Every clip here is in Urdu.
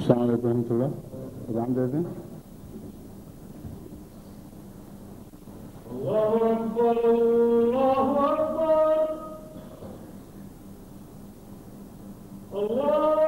السلام علیکم ورحمۃ اللہ. اذان دے دیں. اللہ اکبر اللہ اکبر اللہ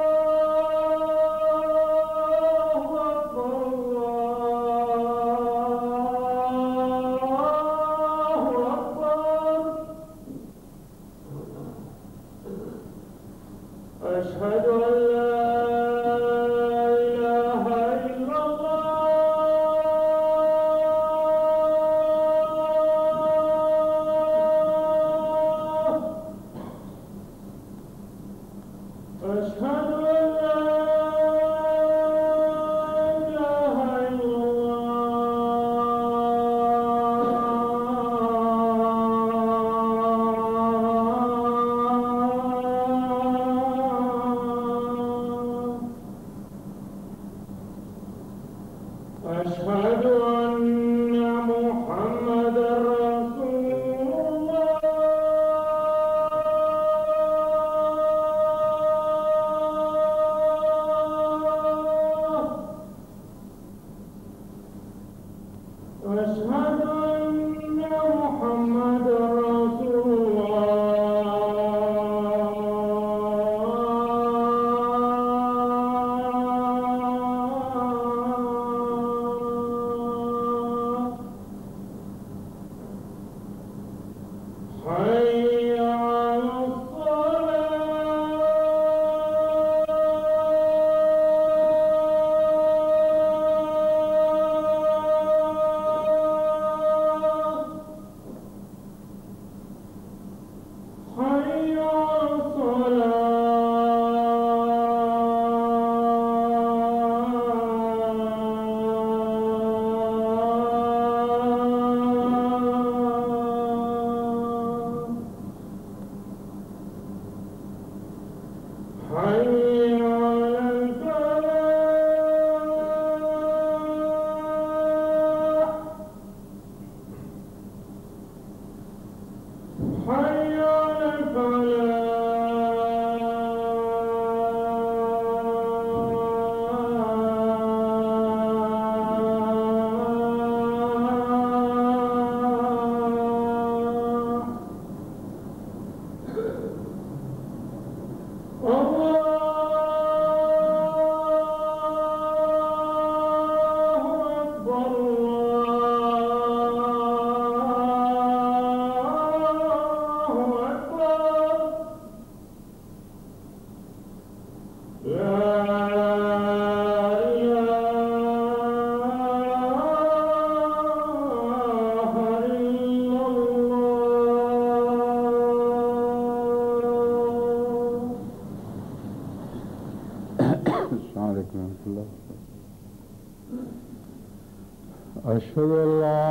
أشهد أن لا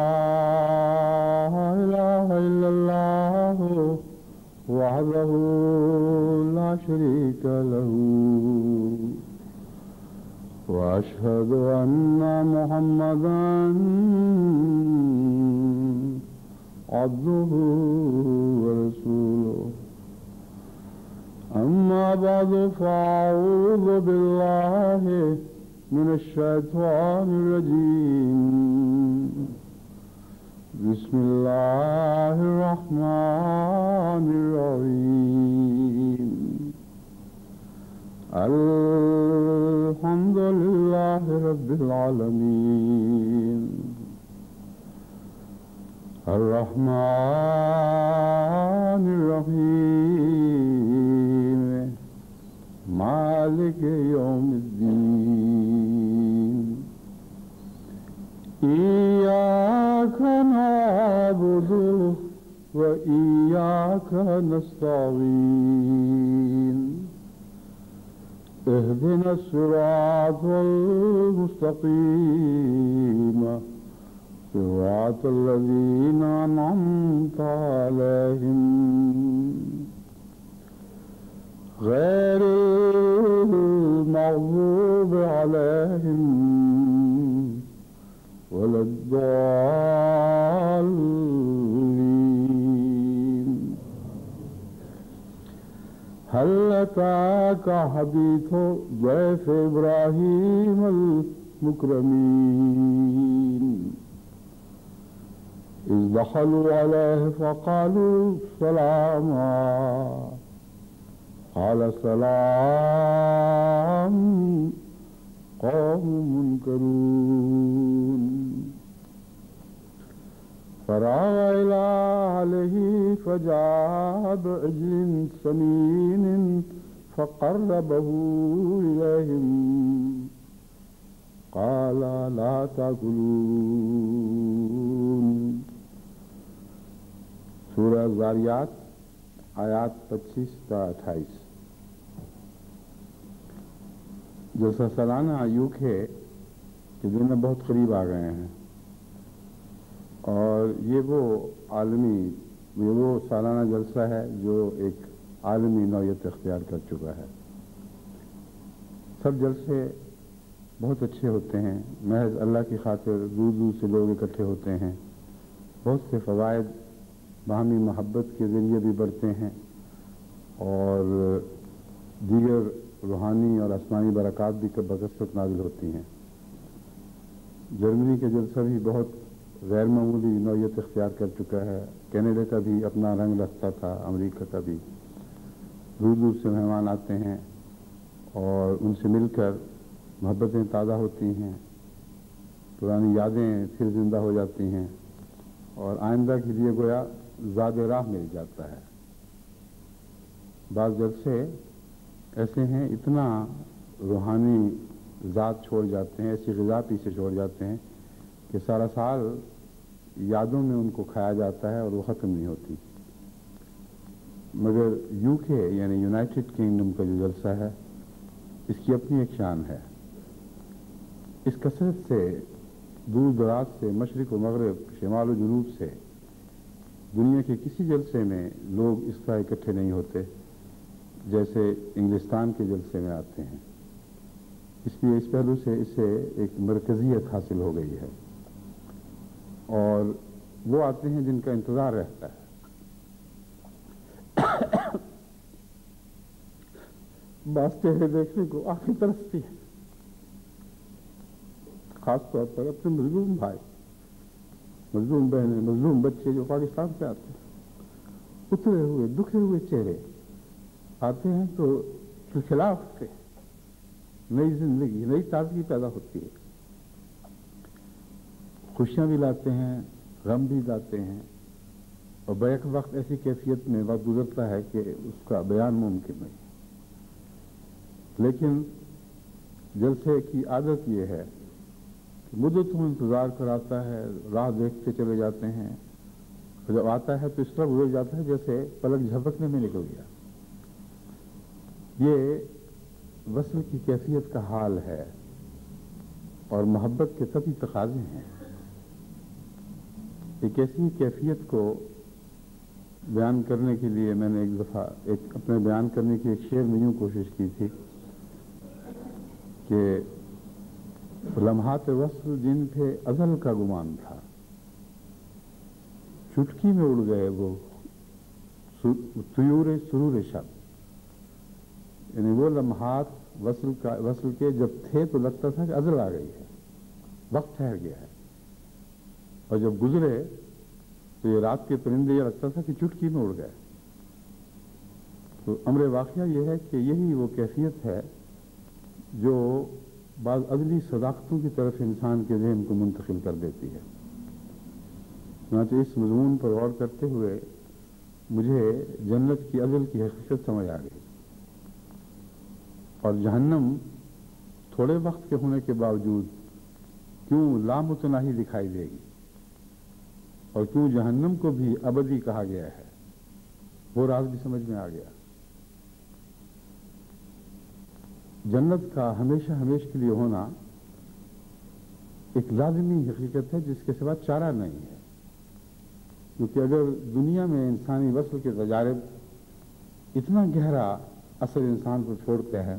إله إلا الله وحده لا شريك له وأشهد أن محمدا عبده ورسوله أما بعد فأعوذ بالله من الشيطان الرجيم بسم الله الرحمن الرحيم الحمد لله رب العالمين الرحمن الرحيم مالك يوم الدين إياك نعبد وإياك نستعين اهدنا الصراط المستقيم صراط الذين أنعمت عليهم غير المغضوب عليهم ولا الضالين هل أتاك حديث ضيف إبراهيم المكرمين إذ دخلوا عليه فقالوا سلاما قال سلام قوم منكرون فراغ إلى أهله فجاء بعجل سمين فقربه إليهم قال لا تأكلون. سورہ زاریات آیات 25 تا 28. جلسہ سالانہ یوں ہے کہ دن بہت قریب آ گئے ہیں، اور یہ وہ سالانہ جلسہ ہے جو ایک عالمی نوعیت اختیار کر چکا ہے. سب جلسے بہت اچھے ہوتے ہیں، محض اللہ کی خاطر دور دور سے لوگ اکٹھے ہوتے ہیں. بہت سے فوائد باہمی محبت کے ذریعے بھی بڑھتے ہیں، اور دیگر روحانی اور آسمانی برکات بھی بکثرت نازل ہوتی ہیں. جرمنی کا جلسہ بھی بہت غیر معمولی نوعیت اختیار کر چکا ہے. کینیڈا کا بھی اپنا رنگ رکھتا تھا، امریکہ کا بھی. دور دور سے مہمان آتے ہیں اور ان سے مل کر محبتیں تازہ ہوتی ہیں، پرانی یادیں پھر زندہ ہو جاتی ہیں، اور آئندہ کے لیے گویا زاد راہ مل جاتا ہے. بعض جلسے ایسے ہیں اتنا روحانی ذات چھوڑ جاتے ہیں، ایسی غذا پیچھے چھوڑ جاتے ہیں کہ سارا سال یادوں میں ان کو کھایا جاتا ہے اور وہ ختم نہیں ہوتی. مگر UK یعنی یونائٹڈ کنگڈم کا جو جلسہ ہے، اس کی اپنی ایک شان ہے. اس کثرت سے دور دراز سے، مشرق و مغرب، شمال و جنوب سے دنیا کے کسی جلسے میں لوگ اس طرح اکٹھے نہیں ہوتے جیسے انگلستان کے جلسے میں آتے ہیں. اس لیے اس پہلو سے اسے ایک مرکزیت حاصل ہو گئی ہے، اور وہ آتے ہیں جن کا انتظار رہتا ہے. بعض چہرے دیکھنے کو آنکھیں ترستی ہے، خاص طور پر اپنے مظلوم بھائی، مظلوم بہنیں، مظلوم بچے جو پاکستان سے آتے ہیں. اترے ہوئے دکھے ہوئے چہرے آتے ہیں تو کھلکھلا اٹھتے ہیں، نئی زندگی، نئی تازگی پیدا ہوتی ہے. خوشیاں بھی لاتے ہیں، غم بھی لاتے ہیں، اور بیک وقت ایسی کیفیت میں وقت گزرتا ہے کہ اس کا بیان ممکن نہیں. لیکن جلسے کی عادت یہ ہے کہ مدتوں انتظار کراتا ہے، راہ دیکھتے چلے جاتے ہیں، اور جب آتا ہے تو اس طرح گزر جاتا ہے جیسے پلک جھپکنے میں نکل گیا. یہ وصل کی کیفیت کا حال ہے اور محبت کے طبی تقاضے ہیں. ایک ایسی کیفیت کو بیان کرنے کے لیے میں نے ایک دفعہ اپنے بیان کرنے کی ایک شعر میں یوں کوشش کی تھی کہ لمحات وصل جن پہ ازل کا گمان تھا، چٹکی میں اڑ گئے وہ طیور سرور شب. یعنی وہ لمحات وصل کے جب تھے تو لگتا تھا کہ ازل آ گئی ہے، وقت ٹھہر گیا ہے، اور جب گزرے تو یہ رات کے پرندے یہ لگتا تھا کہ چٹکی میں اڑ گئے. تو امر واقعہ یہ ہے کہ یہی وہ کیفیت ہے جو بعض ازلی صداقتوں کی طرف انسان کے ذہن کو منتقل کر دیتی ہے. چنانچہ اس مضمون پر غور کرتے ہوئے مجھے جنت کی ازل کی حقیقت سمجھ آ گئی، اور جہنم تھوڑے وقت کے ہونے کے باوجود کیوں لامتناہی دکھائی دے گی، اور کیوں جہنم کو بھی ابدی کہا گیا ہے، وہ راز بھی سمجھ میں آ گیا. جنت کا ہمیشہ ہمیشہ کے لیے ہونا ایک لازمی حقیقت ہے جس کے سوا چارہ نہیں ہے. کیونکہ اگر دنیا میں انسانی وصل کے تجارب اتنا گہرا اثر انسان کو چھوڑتے ہیں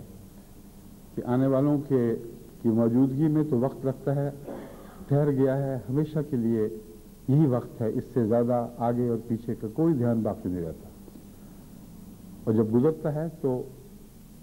کہ آنے والوں کی موجودگی میں تو وقت لگتا ہے، ٹھہر گیا ہے، ہمیشہ کے لیے یہی وقت ہے، اس سے زیادہ آگے اور پیچھے کا کوئی دھیان باقی نہیں رہتا. اور جب گزرتا ہے تو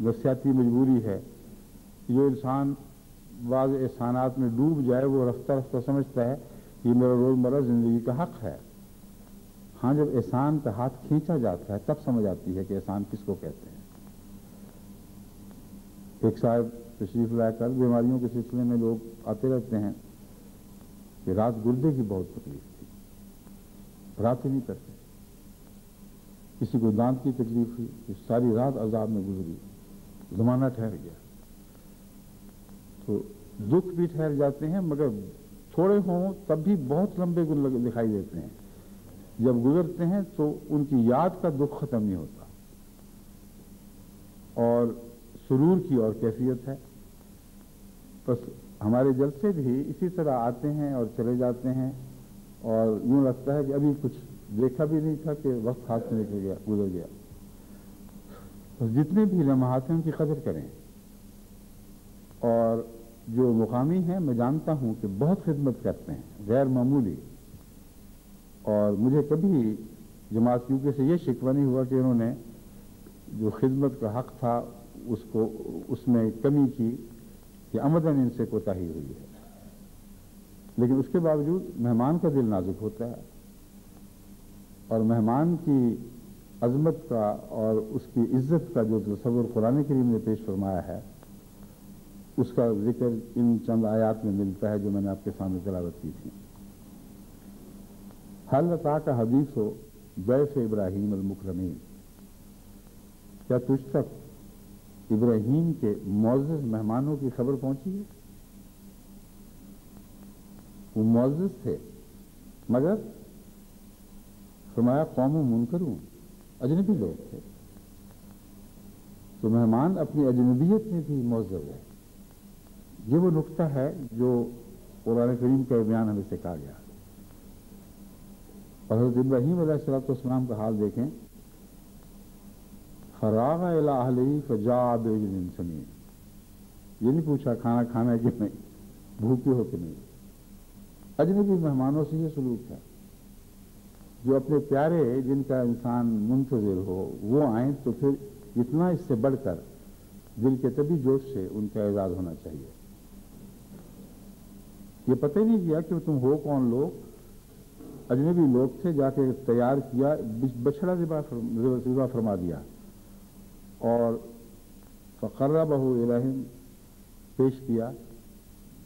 نفسیاتی مجبوری ہے. جو انسان بعض احسانات میں ڈوب جائے وہ رفتہ رفتہ سمجھتا ہے کہ یہ میرا روزمرہ زندگی کا حق ہے. ہاں جب احسان کا ہاتھ کھینچا جاتا ہے تب سمجھ آتی ہے کہ احسان کس کو کہتے ہیں. ایک صاحب تشریف لا کر بیماریوں کے سلسلے میں لوگ آتے رہتے ہیں کہ رات گردے کی بہت تکلیف تھی, رات ہی نہیں کرتے. کسی کو دانت کی تکلیف ہوئی کہ ساری رات عذاب میں گزری, زمانہ ٹھہر گیا. تو دکھ بھی ٹھہر جاتے ہیں مگر تھوڑے ہوں تب بھی بہت لمبے دکھائی دیتے ہیں. جب گزرتے ہیں تو ان کی یاد کا دکھ ختم نہیں ہوتا. اور سرور کی اور کیفیت ہے. بس ہمارے جلسے بھی اسی طرح آتے ہیں اور چلے جاتے ہیں اور یوں لگتا ہے کہ ابھی کچھ دیکھا بھی نہیں تھا کہ وقت ہاتھ سے نکل گیا, گزر گیا. بس جتنے بھی لمحات ہیں ان کی قدر کریں. اور جو مقامی ہیں میں جانتا ہوں کہ بہت خدمت کرتے ہیں, غیر معمولی. اور مجھے کبھی جماعت کیونکہ سے یہ شکوہ نہیں ہوا کہ انہوں نے جو خدمت کا حق تھا اس میں کمی کی کہ عمدن ان سے کوتاہی ہوئی ہے. لیکن اس کے باوجود مہمان کا دل نازک ہوتا ہے اور مہمان کی عظمت کا اور اس کی عزت کا جو تصور قرآن کریم نے پیش فرمایا ہے اس کا ذکر ان چند آیات میں ملتا ہے جو میں نے آپ کے سامنے تلاوت کی تھی. حل اتاک حدیث ہو ضیف ابراہیم المکرمین, کیا تجھ تک ابراہیم کے معزز مہمانوں کی خبر پہنچی ہے؟ وہ معزز تھے مگر فرمایا قوم منکرون, اجنبی لوگ تھے. تو مہمان اپنی اجنبیت میں بھی معزز ہے. یہ وہ نقطہ ہے جو قرآن کریم کا بیان ہمیں سکھا گیا. اور حضرت ابراہیم علیہ السلام کا حال دیکھیں. فراغ الی اہلہ فجاء بعجل سمین, یہ نہیں پوچھا کھانا کھانا ہے کہ نہیں, بھوکے ہو کہ نہیں. اجنبی مہمانوں سے یہ سلوک ہے. جو اپنے پیارے جن کا انسان منتظر ہو وہ آئیں تو پھر اتنا اس سے بڑھ کر دل کے طبی جوش سے ان کا اعزاز ہونا چاہیے. یہ پتہ ہی نہیں کیا کہ تم ہو کون لوگ. اجنبی لوگ تھے, جا کے تیار کیا, بچڑا ذبح فرما دیا اور فقربہ الیہم پیش کیا.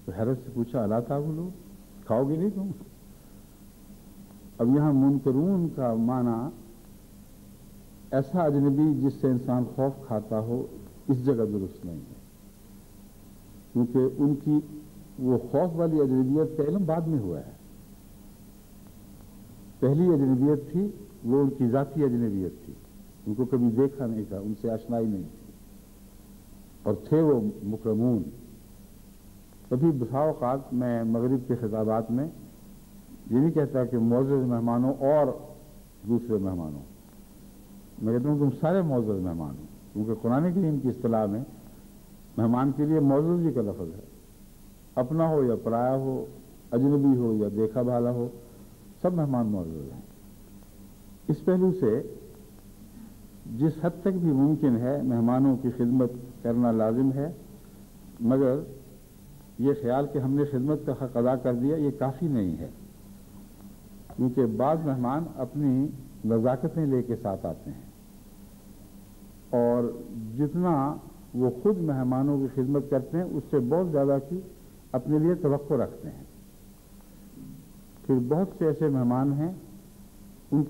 تو حیرت سے پوچھا الا تاکلون, کھاؤ گے نہیں تم؟ اب یہاں منکرون کا معنی ایسا اجنبی جس سے انسان خوف کھاتا ہو اس جگہ درست نہیں ہے, کیونکہ ان کی وہ خوف والی اجنبیت کا علم بعد میں ہوا ہے. پہلی اجنبیت تھی وہ ان کی ذاتی اجنبیت تھی, ان کو کبھی دیکھا نہیں تھا, ان سے آشنائی نہیں تھی, اور تھے وہ مکرمون. کبھی بسا اوقات میں مغرب کے خطابات میں یہ نہیں کہتا کہ معزز مہمانوں اور دوسرے مہمانوں, میں کہتا ہوں تم سارے معزز مہمان ہو, کیونکہ قرآن کریم کی اصطلاح میں مہمان کے لیے معزز ہی کا لفظ ہے. اپنا ہو یا پرایا ہو, اجنبی ہو یا دیکھا بھالا ہو, سب مہمان معزز ہیں. اس پہلو سے جس حد تک بھی ممکن ہے مہمانوں کی خدمت کرنا لازم ہے, مگر یہ خیال کہ ہم نے خدمت کا حق ادا کر دیا یہ کافی نہیں ہے, کیونکہ بعض مہمان اپنی نزاکتیں لے کے ساتھ آتے ہیں اور جتنا وہ خود مہمانوں کی خدمت کرتے ہیں اس سے بہت زیادہ کی اپنے لیے توقع رکھتے ہیں. پھر بہت سے ایسے مہمان ہیں ان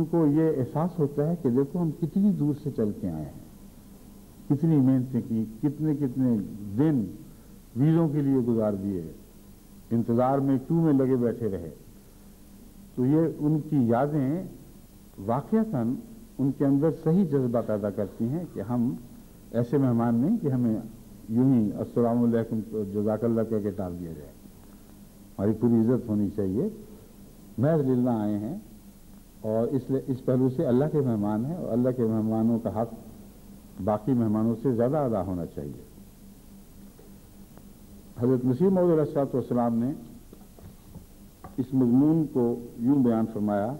کو یہ احساس ہوتا ہے کہ دیکھو ہم کتنی دور سے چل کے آئے ہیں, کتنی محنتیں کی, کتنے دن ویزوں کے لیے گزار دیے, انتظار میں کیوں میں لگے بیٹھے رہے. تو یہ ان کی یادیں واقعتاً ان کے اندر صحیح جذبہ پیدا کرتی ہیں کہ ہم ایسے مہمان نہیں کہ ہمیں یوں ہی السلام علیکم جزاک اللہ کہہ کے ٹال دیا جائے. ہماری پوری عزت ہونی چاہیے. محض للہ آئے ہیں اور اس پہلو سے اللہ کے مہمان ہیں اور اللہ کے مہمانوں کا حق باقی مہمانوں سے زیادہ ادا ہونا چاہیے. حضرت مسیح موعود علیہ السلام نے اس مضمون کو یوں بیان فرمایا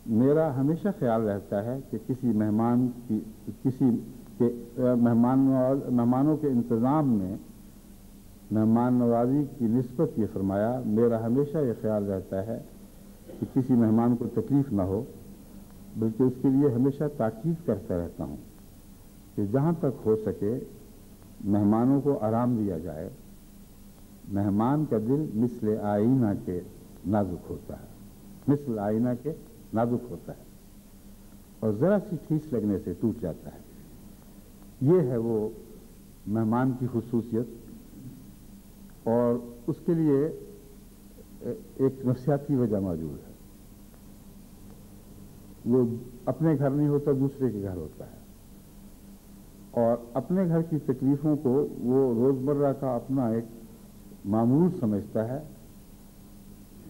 میرا ہمیشہ خیال رہتا ہے کہ کسی مہمانوں کے انتظام میں مہمان نوازی کی نسبت یہ فرمایا، میرا ہمیشہ یہ خیال رہتا ہے کہ کسی مہمان کو تکلیف نہ ہو، بلکہ اس کے لیے ہمیشہ تاکید کرتا رہتا ہوں کہ جہاں تک ہو سکے مہمانوں کو آرام دیا جائے۔ مہمان کا دل مثل آئینہ کے نازک ہوتا ہے، مثل آئینہ کے نازک ہوتا ہے، اور ذرا سی ٹھیس لگنے سے ٹوٹ جاتا ہے۔ یہ ہے وہ مہمان کی خصوصیت، اور اس کے لیے ایک نفسیاتی وجہ موجود ہے۔ وہ اپنے گھر نہیں ہوتا، دوسرے کے گھر ہوتا ہے، اور اپنے گھر کی تکلیفوں کو وہ روزمرہ کا اپنا ایک معمول سمجھتا ہے،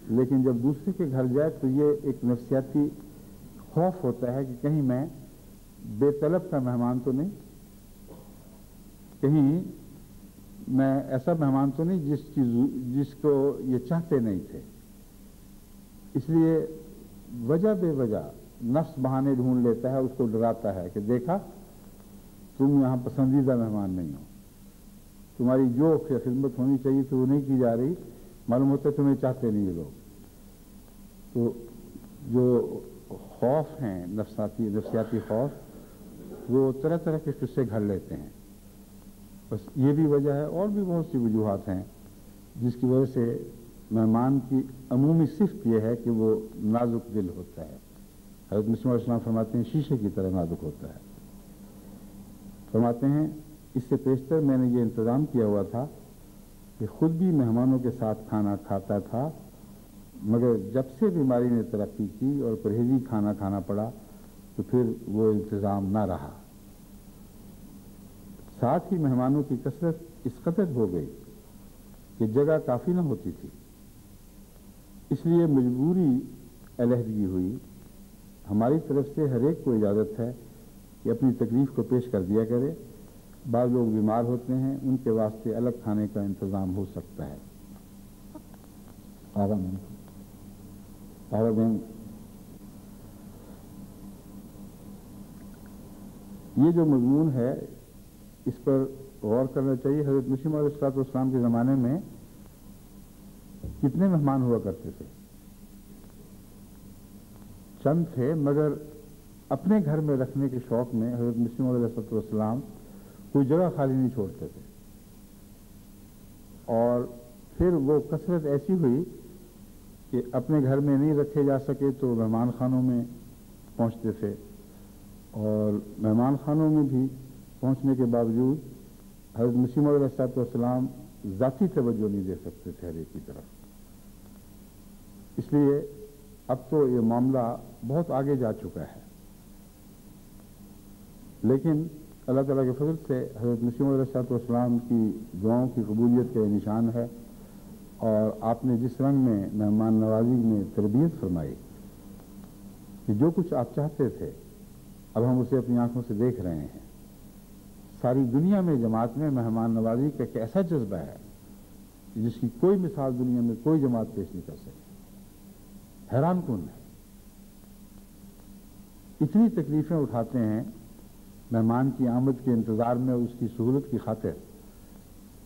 لیکن جب دوسرے کے گھر جائے تو یہ ایک نفسیاتی خوف ہوتا ہے کہ کہیں میں بے طلب کا مہمان تو نہیں، کہیں میں ایسا مہمان تو نہیں جس کو یہ چاہتے نہیں تھے۔ اس لیے وجہ بے وجہ نفس بہانے ڈھونڈ لیتا ہے، اس کو ڈراتا ہے کہ دیکھا تم یہاں پسندیدہ مہمان نہیں ہو، تمہاری جو خدمت ہونی چاہیے تو وہ نہیں کی جا رہی، معلوم ہوتا ہے تمہیں چاہتے نہیں یہ لوگ۔ تو جو خوف ہیں نفسیاتی خوف، وہ طرح طرح کے قصے گھڑ لیتے ہیں۔ بس یہ بھی وجہ ہے، اور بھی بہت سی وجوہات ہیں جس کی وجہ سے مہمان کی عمومی صفت یہ ہے کہ وہ نازک دل ہوتا ہے۔ حضرت مسیح علیہ السلام فرماتے ہیں شیشے کی طرح نازک ہوتا ہے۔ فرماتے ہیں اس سے پیشتر میں نے یہ انتظام کیا ہوا تھا کہ خود بھی مہمانوں کے ساتھ کھانا کھاتا تھا، مگر جب سے بیماری نے ترقی کی اور پرہیزی کھانا کھانا پڑا تو پھر وہ انتظام نہ رہا۔ ساتھ ہی مہمانوں کی کثرت اس قدر ہو گئی کہ جگہ کافی نہ ہوتی تھی، اس لیے مجبوری علیحدگی ہوئی۔ ہماری طرف سے ہر ایک کو اجازت ہے کہ اپنی تکلیف کو پیش کر دیا کرے۔ بعض لوگ بیمار ہوتے ہیں، ان کے واسطے الگ کھانے کا انتظام ہو سکتا ہے۔ یہ جو مضمون ہے اس پر غور کرنا چاہیے۔ حضرت مسیح علیہ السلام کے زمانے میں کتنے مہمان ہوا کرتے تھے؟ چند تھے، مگر اپنے گھر میں رکھنے کے شوق میں حضرت مسیح علیہ السلام کوئی جگہ خالی نہیں چھوڑتے تھے، اور پھر وہ کثرت ایسی ہوئی کہ اپنے گھر میں نہیں رکھے جا سکے تو مہمان خانوں میں پہنچتے تھے، اور مہمان خانوں میں بھی پہنچنے کے باوجود حضرت مسیح علیہ السلام ذاتی توجہ نہیں دے سکتے تھے ہر ایک کی طرف۔ اس لیے اب تو یہ معاملہ بہت آگے جا چکا ہے، لیکن اللہ تعالیٰ کے فضل سے حضرت مسیح علیہ السلام کی دعاؤں کی قبولیت کا یہ نشان ہے، اور آپ نے جس رنگ میں مہمان نوازی میں تربیت فرمائی کہ جو کچھ آپ چاہتے تھے اب ہم اسے اپنی آنکھوں سے دیکھ رہے ہیں۔ ساری دنیا میں جماعت میں مہمان نوازی کا ایک ایسا جذبہ ہے جس کی کوئی مثال دنیا میں کوئی جماعت پیش نہیں کر سکتی۔ حیران کن ہے، اتنی تکلیفیں اٹھاتے ہیں مہمان کی آمد کے انتظار میں اس کی سہولت کی خاطر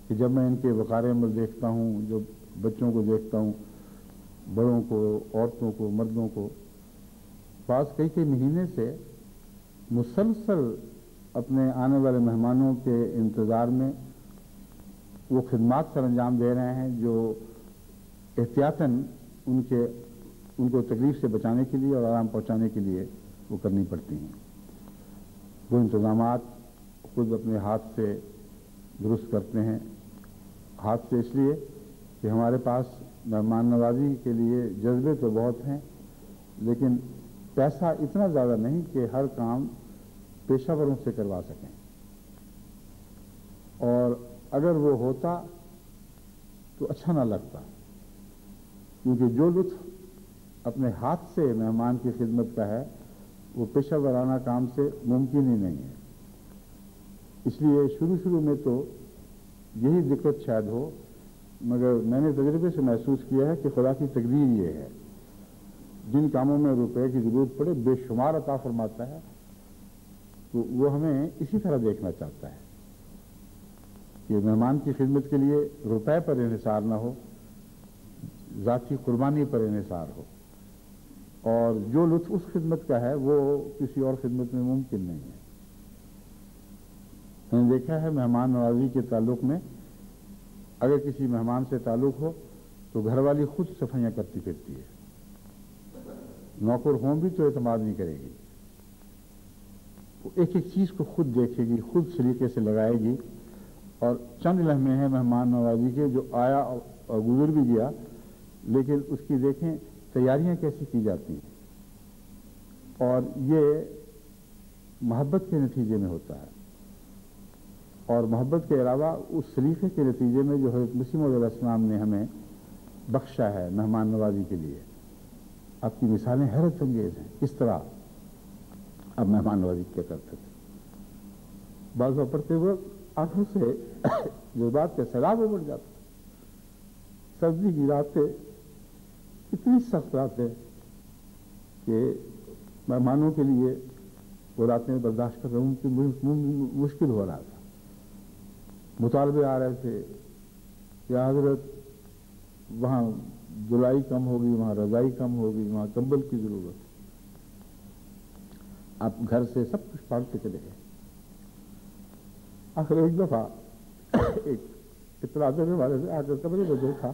کہ جب میں ان کے وقار عمل دیکھتا ہوں، جو بچوں کو دیکھتا ہوں، بڑوں کو، عورتوں کو، مردوں کو، بعض کئی مہینے سے مسلسل اپنے آنے والے مہمانوں کے انتظار میں وہ خدمات سر انجام دے رہے ہیں جو احتیاطاً ان کو تکلیف سے بچانے کے لیے اور آرام پہنچانے کے لیے وہ کرنی پڑتی ہیں۔ وہ انتظامات خود اپنے ہاتھ سے درست کرتے ہیں، ہاتھ سے اس لیے کہ ہمارے پاس مہمان نوازی کے لیے جذبے تو بہت ہیں، لیکن پیسہ اتنا زیادہ نہیں کہ ہر کام پیشہ وروں سے کروا سکیں، اور اگر وہ ہوتا تو اچھا نہ لگتا، کیونکہ جو لطف اپنے ہاتھ سے مہمان کی خدمت کا ہے وہ پیشہ ورانہ کام سے ممکن ہی نہیں ہے۔ اس لیے شروع میں تو یہی دقت شاید ہو، مگر میں نے تجربے سے محسوس کیا ہے کہ خدا کی تقدیر یہ ہے جن کاموں میں روپے کی ضرورت پڑے بے شمار عطا فرماتا ہے، تو وہ ہمیں اسی طرح دیکھنا چاہتا ہے کہ مہمان کی خدمت کے لیے روپے پر انحصار نہ ہو، ذاتی قربانی پر انحصار ہو، اور جو لطف اس خدمت کا ہے وہ کسی اور خدمت میں ممکن نہیں ہے۔ میں نے دیکھا ہے مہمان نوازی کے تعلق میں اگر کسی مہمان سے تعلق ہو تو گھر والی خود صفائیاں کرتی پھرتی ہے، نوکر ہوں بھی تو اعتماد نہیں کرے گی، وہ ایک ایک چیز کو خود دیکھے گی، خود سلیقے سے لگائے گی، اور چند لمحے ہیں مہمان نوازی کے جو آیا اور گزر بھی گیا، لیکن اس کی دیکھیں تیاریاں کیسی کی جاتی ہیں، اور یہ محبت کے نتیجے میں ہوتا ہے، اور محبت کے علاوہ اس سلیقے کے نتیجے میں جو حضرت مسیح موعود علیہ السلام نے ہمیں بخشا ہے مہمان نوازی کے لیے۔ آپ کی مثالیں حیرت انگیز ہیں، کس طرح اب مہمان نوازی کیا کرتے تھے۔ بعض پڑھتے وقت آنکھوں سے جذبات کا سیلاب ابھر جاتا، سردی کی راتیں اتنی سخت راتیں کہ مہمانوں کے لیے وہ راتیں برداشت کرنا مشکل ہو رہا تھا۔ مطالبے آ رہے تھے کہ حضرت وہاں دلائی کم ہوگی، وہاں رضائی کم ہوگی، وہاں کمبل کی ضرورت، آپ گھر سے سب کچھ پاڑ کے چلے گئے۔ آخر ایک دفعہ ایک اطلاع دینے والے سے آ کر کمرے میں دیکھا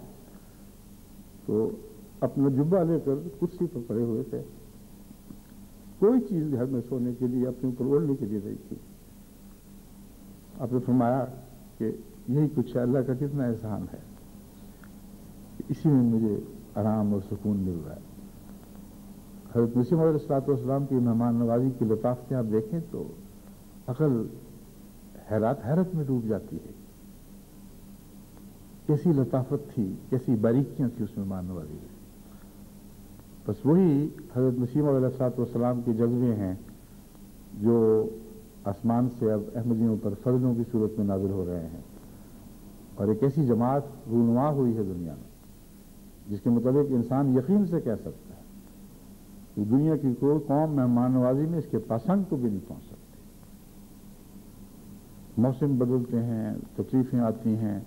تو اپنا جبہ لے کر کرسی پر پڑے ہوئے تھے، کوئی چیز گھر میں سونے کے لیے اپنے اوپر اوڑھنے کے لیے نہیں تھی۔ آپ نے فرمایا کہ یہی کچھ ہے، اللہ کا کتنا احسان ہے، اسی میں مجھے آرام اور سکون مل رہا ہے۔ حضرت مسیح موعود علیہ السلام کی مہمان نوازی کی لطافتیں آپ دیکھیں تو عقل حیرت میں ڈوب جاتی ہے، کیسی لطافت تھی، کیسی باریکیاں تھی اس مہمان نوازی میں۔ بس وہی حضرت مسیح موعود علیہ السلام کے جذبے ہیں جو آسمان سے اب احمدیوں پر فرضوں کی صورت میں نازل ہو رہے ہیں، اور ایک ایسی جماعت رونما ہوئی ہے دنیا میں جس کے مطابق انسان یقین سے کہہ سکتا ہے کہ دنیا کی کوئی قوم مہمان نوازی میں اس کے پسند کو بھی نہیں پہنچ سکتی۔ موسم بدلتے ہیں، تکلیفیں آتی ہیں،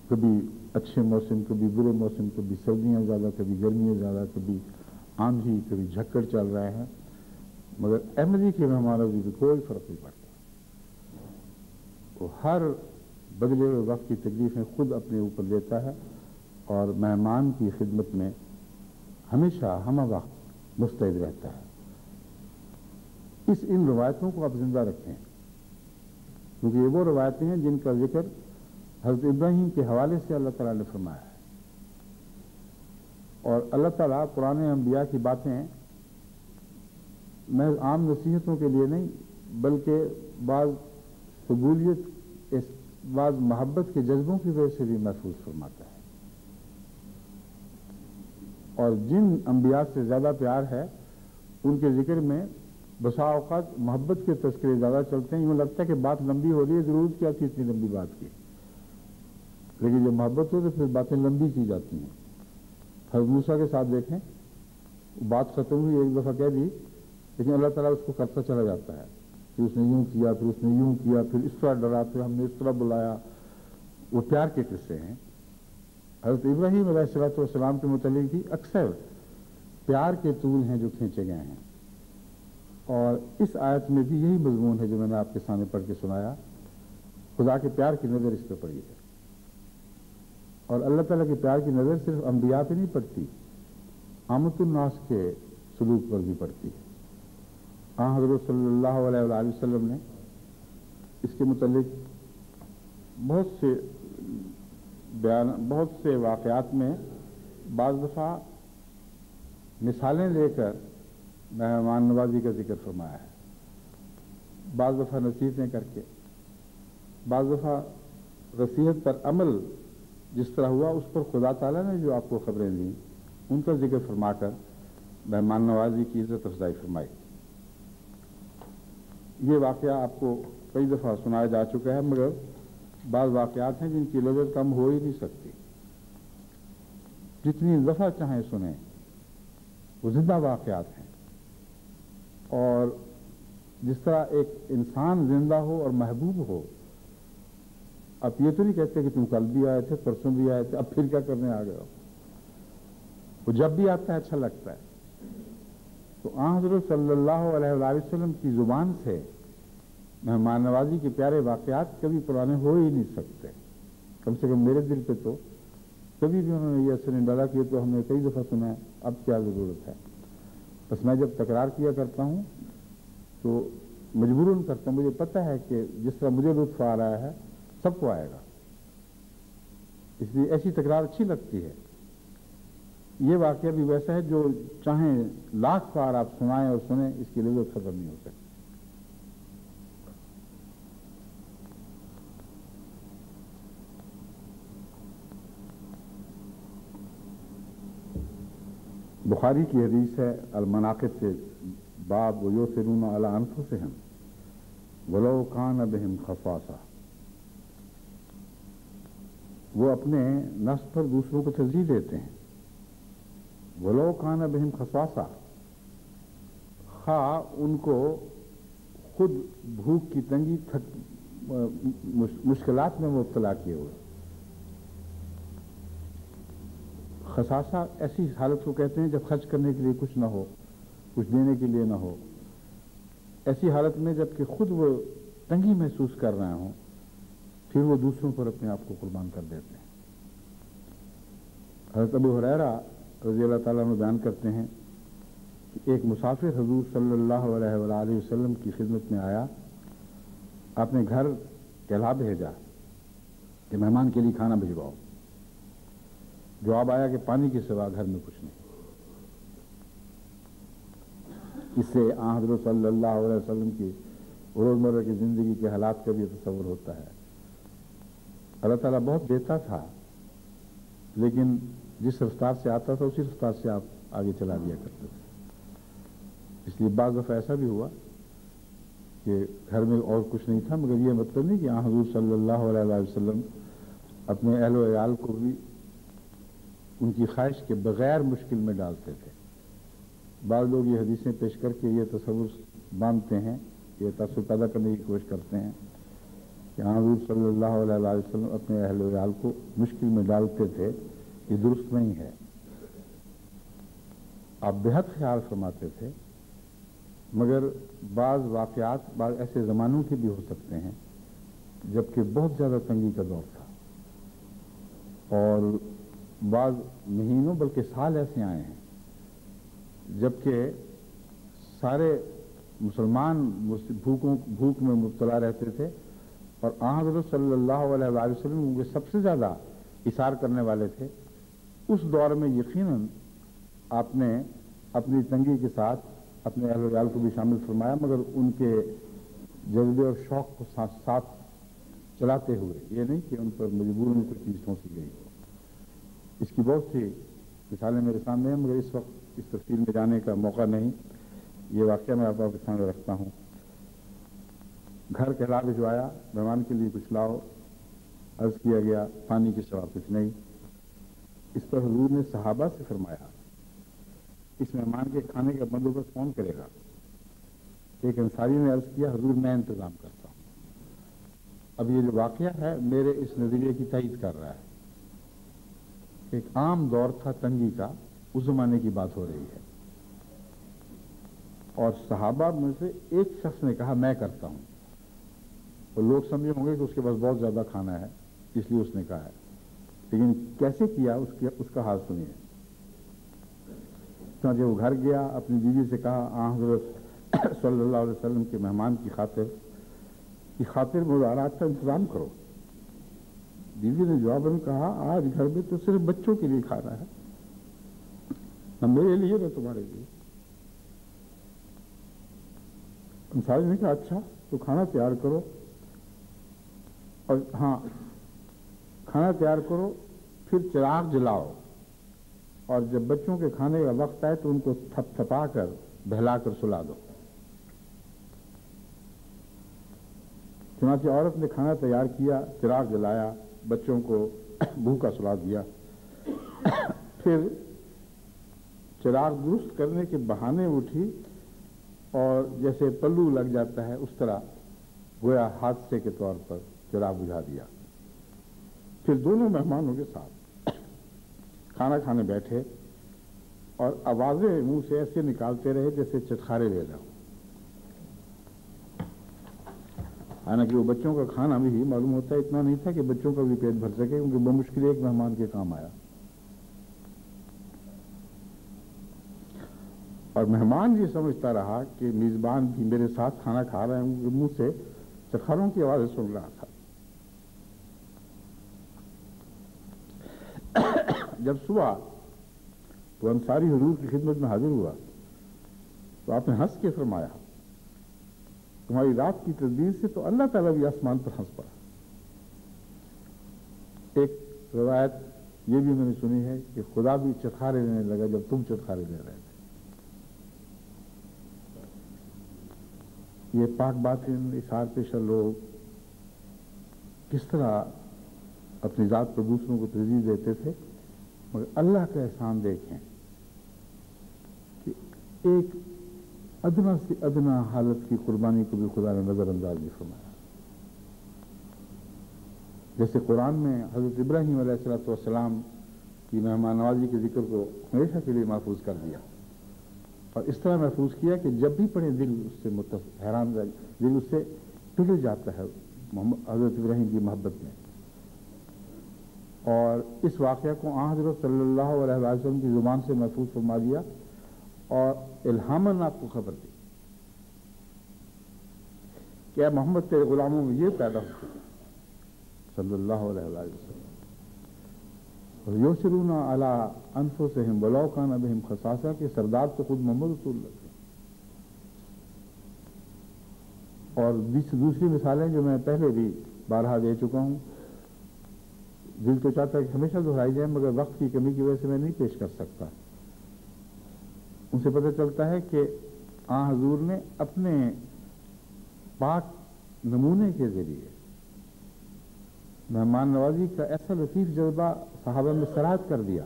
کبھی اچھے موسم، کبھی برے موسم، کبھی سردیاں زیادہ، کبھی گرمیاں زیادہ، کبھی آندھی، کبھی جھکڑ چل رہے ہیں، مگر احمدی کے مہمان نوازی میں کوئی فرق نہیں پڑتا۔ وہ ہر بدلے ہوئے وقت کی تکلیفیں خود اپنے اوپر لیتا ہے اور مہمان کی خدمت میں ہمیشہ ہمہ وقت مستعد رہتا ہے۔ ان روایتوں کو آپ زندہ رکھیں، کیونکہ یہ وہ روایتیں ہیں جن کا ذکر حضرت ابراہیم کے حوالے سے اللہ تعالیٰ نے فرمایا ہے، اور اللہ تعالیٰ قرآن انبیاء کی باتیں محض عام نصیحتوں کے لیے نہیں بلکہ بعض قبولیت، بعض محبت کے جذبوں کی وجہ سے بھی محفوظ فرماتا ہے، اور جن انبیاء سے زیادہ پیار ہے ان کے ذکر میں بسا اوقات محبت کے تذکرے زیادہ چلتے ہیں، یوں لگتا ہے کہ بات لمبی ہو رہی ہے، ضرورت کیا تھی اتنی لمبی بات کی، لیکن جب محبت ہو تو پھر باتیں لمبی کی جاتی ہیں۔ حضرت موسیٰ کے ساتھ دیکھیں، بات ختم ہوئی، ایک دفعہ کہہ دی، لیکن اللہ تعالیٰ اس کو کرتا چلا جاتا ہے کہ اس نے یوں کیا، پھر اس نے یوں کیا، پھر اس طرح ڈرا، پھر ہم نے اس طرح بلایا۔ وہ پیار کے قصے ہیں۔ حضرت ابراہیم علیہ السلام کے متعلق بھی اکثر پیار کے طول ہیں جو کھینچے گئے ہیں، اور اس آیت میں بھی یہی مضمون ہے جو میں نے آپ کے سامنے پڑھ کے سنایا۔ خدا کے پیار کی نظر اس پہ پڑی ہے، اور اللہ تعالیٰ کے پیار کی نظر صرف انبیاء پہ نہیں پڑتی، عامت الناس کے سلوک پر بھی پڑتی ہے۔ حضرت صلی اللہ علیہ وآلہ وسلم نے اس کے متعلق بہت سے واقعات میں بعض دفعہ مثالیں لے کر مہمان نوازی کا ذکر فرمایا ہے، بعض دفعہ نصیحتیں کر کے، بعض دفعہ نصیحت پر عمل جس طرح ہوا اس پر خدا تعالیٰ نے جو آپ کو خبریں دیں ان کا ذکر فرما کر مہمان نوازی کی عزت افزائی فرمائی۔ یہ واقعہ آپ کو کئی دفعہ سنایا جا چکا ہے، مگر بعض واقعات ہیں جن کی لذت کم ہو ہی نہیں سکتی، جتنی دفعہ چاہیں سنیں وہ زندہ واقعات ہیں. اور جس طرح ایک انسان زندہ ہو اور محبوب ہو، اب یہ تو نہیں کہتے کہ تم کل بھی آئے تھے، پرسوں بھی آئے تھے، اب پھر کیا کرنے آ گئے ہو. وہ جب بھی آتا ہے اچھا لگتا ہے. تو آن حضرت صلی اللہ علیہ وآلہ وسلم کی زبان سے مہمان نوازی کے پیارے واقعات کبھی پرانے ہو ہی نہیں سکتے. کم سے کم میرے دل پہ تو کبھی بھی انہوں نے یہ اثر نہیں ڈالا کہ تو ہم نے کئی دفعہ سنا ہے، اب کیا ضرورت ہے. بس میں جب تکرار کیا کرتا ہوں تو مجبوراً کرتا ہوں. مجھے پتہ ہے کہ جس طرح مجھے لطف آ رہا ہے سب کو آئے گا، اس لیے ایسی تکرار اچھی لگتی ہے. یہ واقعہ بھی ویسا ہے جو چاہیں لاکھ بار آپ سنائیں اور سنیں، اس کی لذت ختم نہیں ہو سکتی. بخاری کی حدیث ہے المناقب سے باب ویؤثرون علی انفسہم ولو کان بہم خصاصہ. وہ اپنے نفس پر دوسروں کو ترجیح دیتے ہیں. ولو کان بہم خصاصہ، خواہ ان کو خود بھوک کی تنگی مشکلات میں مبتلا کیے ہوئے. خصاصہ ایسی حالت کو کہتے ہیں جب خرچ کرنے کے لیے کچھ نہ ہو، کچھ دینے کے لیے نہ ہو. ایسی حالت میں جب کہ خود وہ تنگی محسوس کر رہے ہوں، پھر وہ دوسروں پر اپنے آپ کو قربان کر دیتے ہیں. حضرت ابو ہریرہ رضی اللہ تعالیٰ عنہ بیان کرتے ہیں کہ ایک مسافر حضور صلی اللہ علیہ وآلہ وسلم کی خدمت میں آیا. آپ نے گھر کہلا بھیجا کہ مہمان کے لیے کھانا بھجواؤ. جواب آیا کہ پانی کے سوا گھر میں کچھ نہیں. اس سے آن حضرت صلی اللہ علیہ وسلم کی روزمرہ کی زندگی کے حالات کا بھی تصور ہوتا ہے. اللہ تعالیٰ بہت دیتا تھا، لیکن جس رفتار سے آتا تھا اسی رفتار سے آپ آگے چلا دیا کرتے تھے. اس لیے بعض دفعہ ایسا بھی ہوا کہ گھر میں اور کچھ نہیں تھا، مگر یہ مطلب نہیں کہ آن حضور صلی اللہ علیہ وسلم اپنے اہل و عیال کو بھی ان کی خواہش کے بغیر مشکل میں ڈالتے تھے. بعض لوگ یہ حدیثیں پیش کر کے یہ تصور باندھتے ہیں، یہ تاثر پیدا کرنے کی کوشش کرتے ہیں کہ حضور صلی اللہ علیہ وسلم اپنے اہل و عیال کو مشکل میں ڈالتے تھے. یہ درست نہیں ہے. آپ بہت خیال فرماتے تھے، مگر بعض واقعات بعض ایسے زمانوں کے بھی ہو سکتے ہیں جبکہ بہت زیادہ تنگی کا دور تھا، اور بعض مہینوں بلکہ سال ایسے آئے ہیں جبکہ سارے مسلمان بھوک میں مبتلا رہتے تھے، اور آن حضرت صلی اللہ علیہ وآلہ وسلم ان کے سب سے زیادہ اثار کرنے والے تھے. اس دور میں یقیناً آپ نے اپنی تنگی کے ساتھ اپنے اہل و عیال کو بھی شامل فرمایا، مگر ان کے جذبے اور شوق کو ساتھ چلاتے ہوئے، یہ نہیں کہ ان پر مجبوراً کوئی چیز ٹھونسی گئی. اس کی بہت سی مثالیں میرے سامنے ہیں، مگر اس وقت اس تفصیل میں جانے کا موقع نہیں. یہ واقعہ میں آپ کے سامنے رکھتا ہوں. گھر کہلا بھجوایا، مہمان کے لیے کچھ لاؤ. عرض کیا گیا پانی کے سوا کچھ نہیں. اس پر حضور نے صحابہ سے فرمایا اس مہمان کے کھانے کا بندوبست کون کرے گا؟ ایک انصاری نے عرض کیا حضور میں انتظام کرتا ہوں. اب یہ جو واقعہ ہے میرے اس نظریے کی تائید کر رہا ہے. ایک عام دور تھا تنگی کا، اس زمانے کی بات ہو رہی ہے، اور صحابہ میں سے ایک شخص نے کہا میں کرتا ہوں. اور لوگ سمجھے ہوں گے کہ اس کے پاس بہت زیادہ کھانا ہے اس لیے اس نے کہا ہے، لیکن کیسے کیا اس کا حال سنیے. چنانچہ وہ گھر گیا، اپنی بیوی سے کہا آن حضرت صلی اللہ علیہ وسلم کے مہمان کی خاطر مزارات کا انتظام کرو. بیوی نے جواب میں کہا آج گھر میں تو صرف بچوں کے لیے کھانا ہے، نہ میرے لیے نہ تمہارے لیے. انصاری نے کہا اچھا تو کھانا تیار کرو، اور ہاں کھانا تیار کرو پھر چراغ جلاؤ، اور جب بچوں کے کھانے کا وقت آئے تو ان کو تھپ تھپا کر بہلا کر سلا دو. چنانچہ عورت نے کھانا تیار کیا، چراغ جلایا، بچوں کو بھوکا سلا دیا. پھر چراغ درست کرنے کے بہانے اٹھی اور جیسے پلو لگ جاتا ہے اس طرح گویا حادثے کے طور پر چراغ بجھا دیا. پھر دونوں مہمانوں کے ساتھ کھانا کھانے بیٹھے اور آوازیں منہ سے ایسے نکالتے رہے جیسے چٹخارے لے رہا ہوں. حالانکہ وہ بچوں کا کھانا بھی معلوم ہوتا ہے اتنا نہیں تھا کہ بچوں کا بھی پیٹ بھر سکے، کیونکہ بمشکل ایک مہمان کے کام آیا. اور مہمان یہ سمجھتا رہا کہ میزبان بھی میرے ساتھ کھانا کھا رہے ہیں، منہ سے چٹخاروں کی آوازیں سن رہا تھا. جب صبح تو انصاری حضور کی خدمت میں حاضر ہوا تو آپ نے ہنس کے فرمایا، تمہاری رات کی تدبیر سے تو اللہ تعالیٰ بھی آسمان پر ہنس پڑا. ایک روایت یہ بھی میں نے سنی ہے کہ خدا بھی چٹخارے لینے لگا جب تم چٹخارے لے رہے تھے. یہ پاک باطن اثار پیشہ لوگ کس طرح اپنی ذات پر دوسروں کو ترجیح دیتے تھے، مگر اللہ کا احسان دیکھیں کہ ایک ادنا سے ادنا حالت کی قربانی کو بھی خدا نے نظر انداز بھی فرمایا. جیسے قرآن میں حضرت ابراہیم علیہ السلام کی مہمان نوازی کے ذکر کو ہمیشہ کے لیے محفوظ کر دیا، اور اس طرح محفوظ کیا کہ جب بھی پڑھے دل اس سے حیران رہ، دل اس سے پگھل جاتا ہے حضرت ابراہیم کی محبت میں. اور اس واقعہ کو آن حضرت صلی اللہ علیہ وسلم کی زبان سے محفوظ فرما دیا اور الہاماً آپ کو خبر دی کہ اے محمد تیرے غلاموں میں یہ پیدا ہو چکا صلی اللہ علیہ وسلم. یوسرون علی انفسہم ولو کان بہم خصاصہ کے سردار تو خود محمد رسول اللہ تھے. اور دوسری مثالیں جو میں پہلے بھی بارہا دے چکا ہوں، دل تو چاہتا ہے کہ ہمیشہ دہرائی جائیں، مگر وقت کی کمی کی وجہ سے میں نہیں پیش کر سکتا. ان سے پتہ چلتا ہے کہ آن حضور نے اپنے پاک نمونے کے ذریعے مہمان نوازی کا ایسا لطیف جذبہ صحابہ میں سرایت کر دیا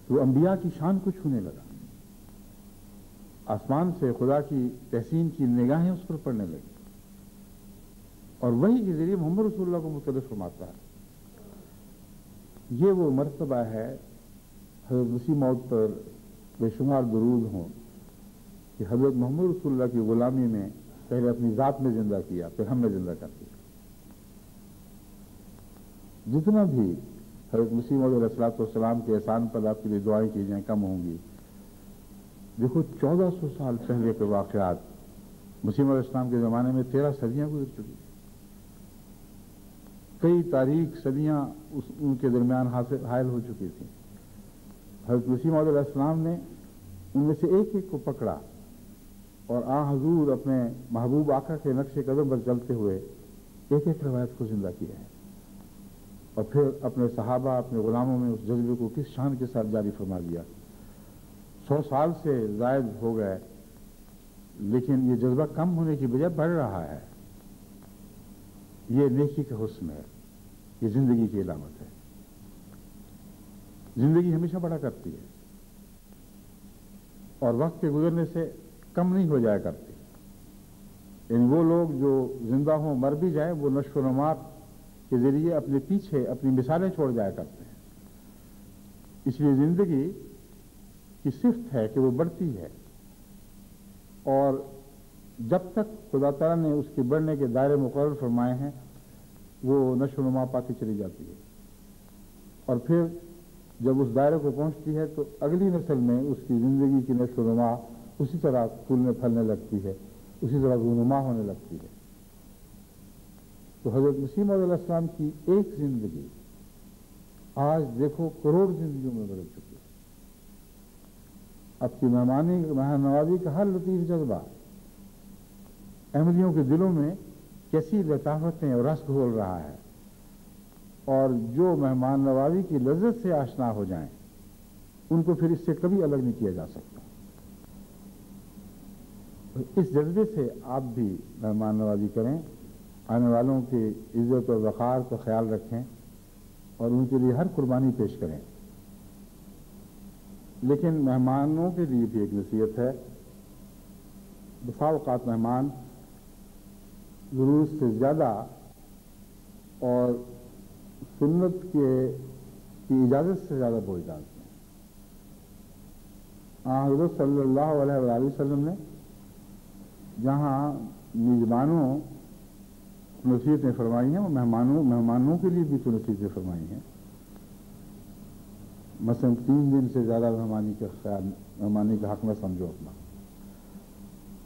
کہ وہ انبیاء کی شان کو چھونے لگا. آسمان سے خدا کی تحسین کی نگاہیں اس پر پڑنے لگی، اور وہی کے ذریعے محمد رسول اللہ کو مختلف فرماتا ہے. یہ وہ مرتبہ ہے حضرت مسیح موعود پر بے شمار درود ہوں کہ حضرت محمد رسول اللہ کی غلامی میں پہلے اپنی ذات میں زندہ کیا، پھر ہم نے زندہ کر دیا. جتنا بھی حضرت مسیح موعود علیہ السلام کے احسان پر آپ کے لیے دعائیں کی جائیں کم ہوں گی. دیکھو 1400 سال پہلے کے واقعات، مسیح موعود علیہ السلام کے زمانے میں 13 صدیاں گزر چکی، کئی تاریخ صدیاں ان کے درمیان حائل ہو چکی تھیں. حضرت مسیح موعود علیہ السلام نے ان میں سے ایک ایک کو پکڑا اور آن حضور اپنے محبوب آقا کے نقش قدم پر چلتے ہوئے ایک ایک روایت کو زندہ کیا ہے، اور پھر اپنے صحابہ اپنے غلاموں میں اس جذبے کو کس شان کے ساتھ جاری فرما دیا. 100 سال سے زائد ہو گئے لیکن یہ جذبہ کم ہونے کی بجائے بڑھ رہا ہے. یہ نیکی کا حسن ہے، یہ زندگی کی علامت ہے. زندگی ہمیشہ بڑا کرتی ہے اور وقت کے گزرنے سے کم نہیں ہو جایا کرتی. یعنی وہ لوگ جو زندہ ہوں مر بھی جائیں وہ نشو و نما کے ذریعے اپنے پیچھے اپنی مثالیں چھوڑ جایا کرتے ہیں. اس لیے زندگی کی صفت ہے کہ وہ بڑھتی ہے، اور جب تک خدا تعالیٰ نے اس کے بڑھنے کے دائرے مقرر فرمائے ہیں وہ نشو و نما پاتی چلی جاتی ہے، اور پھر جب اس دائرے کو پہنچتی ہے تو اگلی نسل میں اس کی زندگی کی نشو و نما اسی طرح پھولنے پھلنے لگتی ہے، اسی طرح رونما ہونے لگتی ہے. تو حضرت مسیح موعود علیہ السلام کی ایک زندگی آج دیکھو کروڑ زندگیوں میں بدل چکی ہے. اب کی مہمان نوازی کا ہر لطیف جذبہ احمدیوں کے دلوں میں کیسی لطافتیں اور رس گھول رہا ہے، اور جو مہمان نوازی کی لذت سے آشنا ہو جائیں ان کو پھر اس سے کبھی الگ نہیں کیا جا سکتا. اس جذبے سے آپ بھی مہمان نوازی کریں، آنے والوں کی عزت اور وقار کا خیال رکھیں اور ان کے لیے ہر قربانی پیش کریں. لیکن مہمانوں کے لیے بھی ایک نصیحت ہے. بسا اوقات مہمان ضرورت سے زیادہ اور سنت کی اجازت سے زیادہ بوجھ ڈالتے ہیں. حضرت صلی اللہ علیہ وآلہ وسلم نے جہاں میزبانوں نصیحتیں فرمائی ہیں وہ مہمانوں کے لیے بھی تو نصیحتیں فرمائی ہیں. مثلا 3 دن سے زیادہ مہمانی کا حق نہ سمجھو اپنا.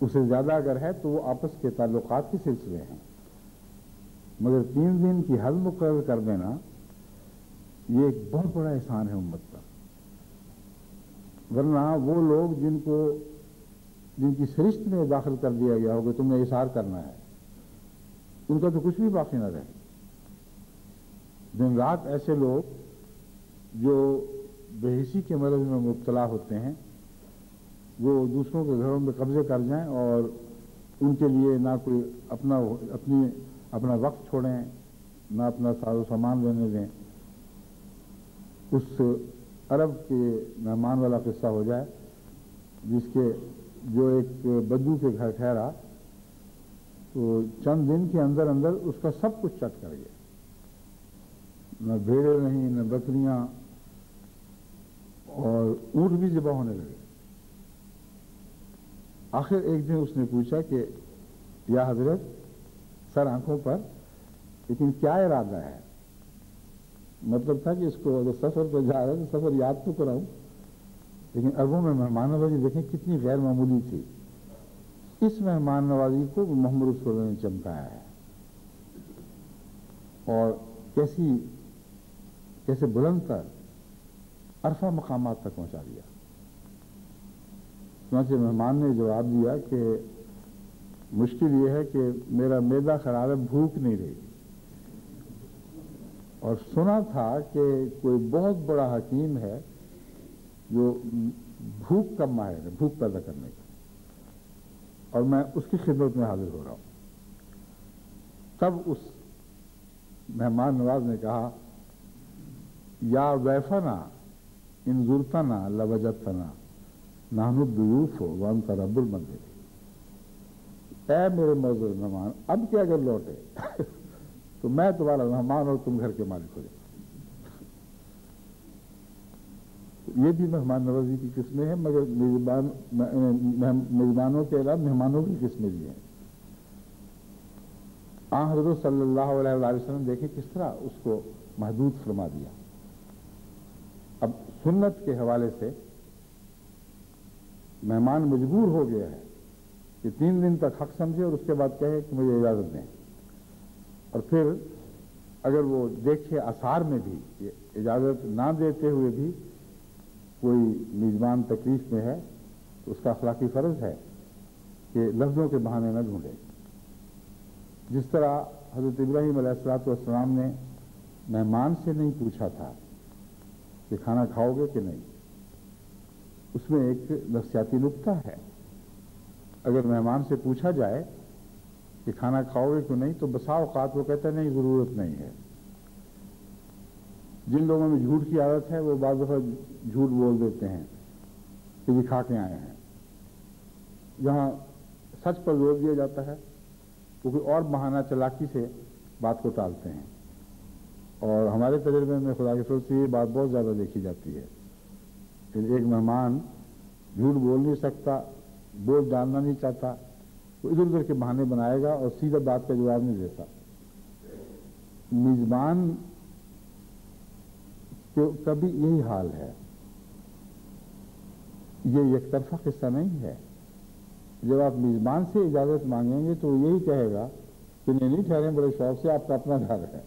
اس سے زیادہ اگر ہے تو وہ آپس کے تعلقات کے سلسلے ہیں، مگر 3 دن کی حد مقرر کر دینا یہ ایک بہت بڑا احسان ہے امت کا. ورنہ وہ لوگ جن کی فہرست میں داخل کر دیا گیا ہو کہ تم نے اظہار کرنا ہے، ان کا تو کچھ بھی باقی نہ رہے. دن رات ایسے لوگ جو بے حسی کے مرض میں مبتلا ہوتے ہیں وہ دوسروں کے گھروں میں قبضے کر جائیں اور ان کے لیے نہ کوئی اپنا وقت چھوڑیں، نہ اپنا ساز و سامان لینے دیں. اس عرب کے مہمان والا قصہ ہو جائے جو ایک بدو کے گھر ٹھہرا تو چند دن کے اندر اندر اس کا سب کچھ چٹ کر گیا. نہ بھیڑیں نہیں، نہ بکریاں، اور اونٹ بھی ذبح ہونے لگے. آخر ایک دن اس نے پوچھا کہ یا حضرت، سر آنکھوں پر، لیکن کیا ارادہ ہے؟ مطلب تھا کہ اس کو اگر سفر پہ جا رہا ہے تو سفر یاد تو کراؤں. لیکن عربوں میں مہمان نوازی دیکھیں کتنی غیر معمولی تھی. اس مہمان نوازی کو محمد رسول اللہ نے چمکایا ہے اور کیسے بلند تر عرفہ مقامات تک پہنچا دیا. چنانچہ مہمان نے جواب دیا کہ مشکل یہ ہے کہ میرا معدہ خراب ہے، بھوک نہیں رہی، اور سنا تھا کہ کوئی بہت بڑا حکیم ہے جو بھوک کا ماہر ہے، بھوک پیدا کرنے کا، اور میں اس کی خدمت میں حاضر ہو رہا ہوں. تب اس مہمان نواز نے کہا یا ضیفنا ان زرتنا لوجدتنا نحن الضیوف وانت رب المنزل. اے میرے معزز مہمان، اب کیا اگر لوٹے تو میں تمہارا مہمان اور تم گھر کے مالک ہو جائے. یہ بھی مہمان نوازی کی قسمیں ہیں، مگر میزبانوں کے علاوہ مہمانوں کی قسمیں بھی ہیں. حضرت صلی اللہ علیہ وآلہ وسلم دیکھیں کس طرح اس کو محدود فرما دیا. اب سنت کے حوالے سے مہمان مجبور ہو گیا ہے کہ 3 دن تک حق سمجھے اور اس کے بعد کہے کہ مجھے اجازت دیں، اور پھر اگر وہ دیکھے آثار میں بھی اجازت نہ دیتے ہوئے بھی کوئی میزبان تکلیف میں ہے تو اس کا اخلاقی فرض ہے کہ لفظوں کے بہانے نہ ڈھونڈے. جس طرح حضرت ابراہیم علیہ السلام نے مہمان سے نہیں پوچھا تھا کہ کھانا کھاؤ گے کہ نہیں، اس میں ایک نفسیاتی نکتہ ہے. اگر مہمان سے پوچھا جائے کہ کھانا کھاؤ گے کہ نہیں تو بسا اوقات وہ کہتے ہیں نہیں، ضرورت نہیں ہے. جن لوگوں میں جھوٹ کی عادت ہے وہ بعض دفعہ جھوٹ بول دیتے ہیں کہ یہ کھا کے آئے ہیں. جہاں سچ پر زور دیا جاتا ہے وہ کوئی اور بہانہ چلاکی سے بات کو ٹالتے ہیں. اور ہمارے تجربے میں خدا کے فضل سے یہ بات بہت زیادہ دیکھی جاتی ہے کہ ایک مہمان جھوٹ بول نہیں سکتا، بوجھ ڈالنا نہیں چاہتا، وہ ادھر ادھر کے بہانے بنائے گا اور سیدھا بات کا جواب نہیں دیتا. میزبان کا بھی یہی حال ہے. یہ یک طرفہ قصہ نہیں ہے. جب آپ میزبان سے اجازت مانگیں گے تو وہ یہی کہے گا کہ نہیں ٹھہریں بڑے شوق سے، آپ کا اپنا گھر ہے.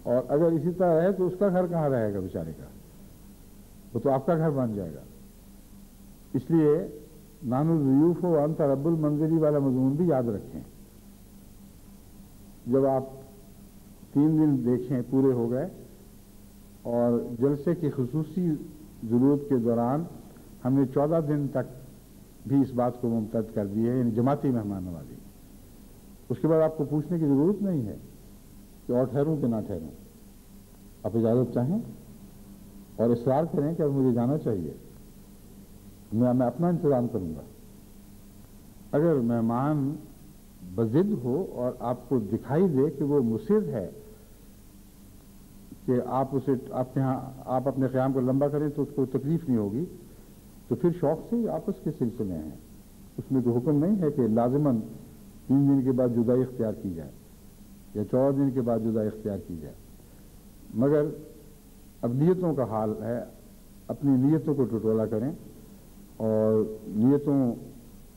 اور اگر اسی طرح رہے تو اس کا گھر کہاں رہے گا بیچارے کا، وہ تو آپ کا گھر بن جائے گا. اس لیے نحن الضیوف وانت رب المنزل والا مضمون بھی یاد رکھیں. جب آپ 3 دن دیکھیں پورے ہو گئے اور جلسے کی خصوصی ضرورت کے دوران ہم نے 14 دن تک بھی اس بات کو ممتد کر دی ہے، یعنی جماعتی مہمان نوازی. اس کے بعد آپ کو پوچھنے کی ضرورت نہیں ہے کہ اور ٹھہروں کہ نہ ٹھہروں. آپ اجازت چاہیں اور اصرار کریں کہ اب مجھے جانا چاہیے، میں اپنا انتظام کروں گا۔ اگر مہمان بضد ہو اور آپ کو دکھائی دے کہ وہ مصر ہے کہ آپ اپنے قیام کو لمبا کریں تو اس کو تکلیف نہیں ہوگی، تو پھر شوق سے آپس کے سلسلے ہیں، اس میں تو حکم نہیں ہے کہ لازماً 3 دن کے بعد جدائی اختیار کی جائے یا 14 دن کے بعد جدائی اختیار کی جائے، مگر اب نیتوں کا حال ہے، اپنی نیتوں کو ٹٹولا کریں اور نیتوں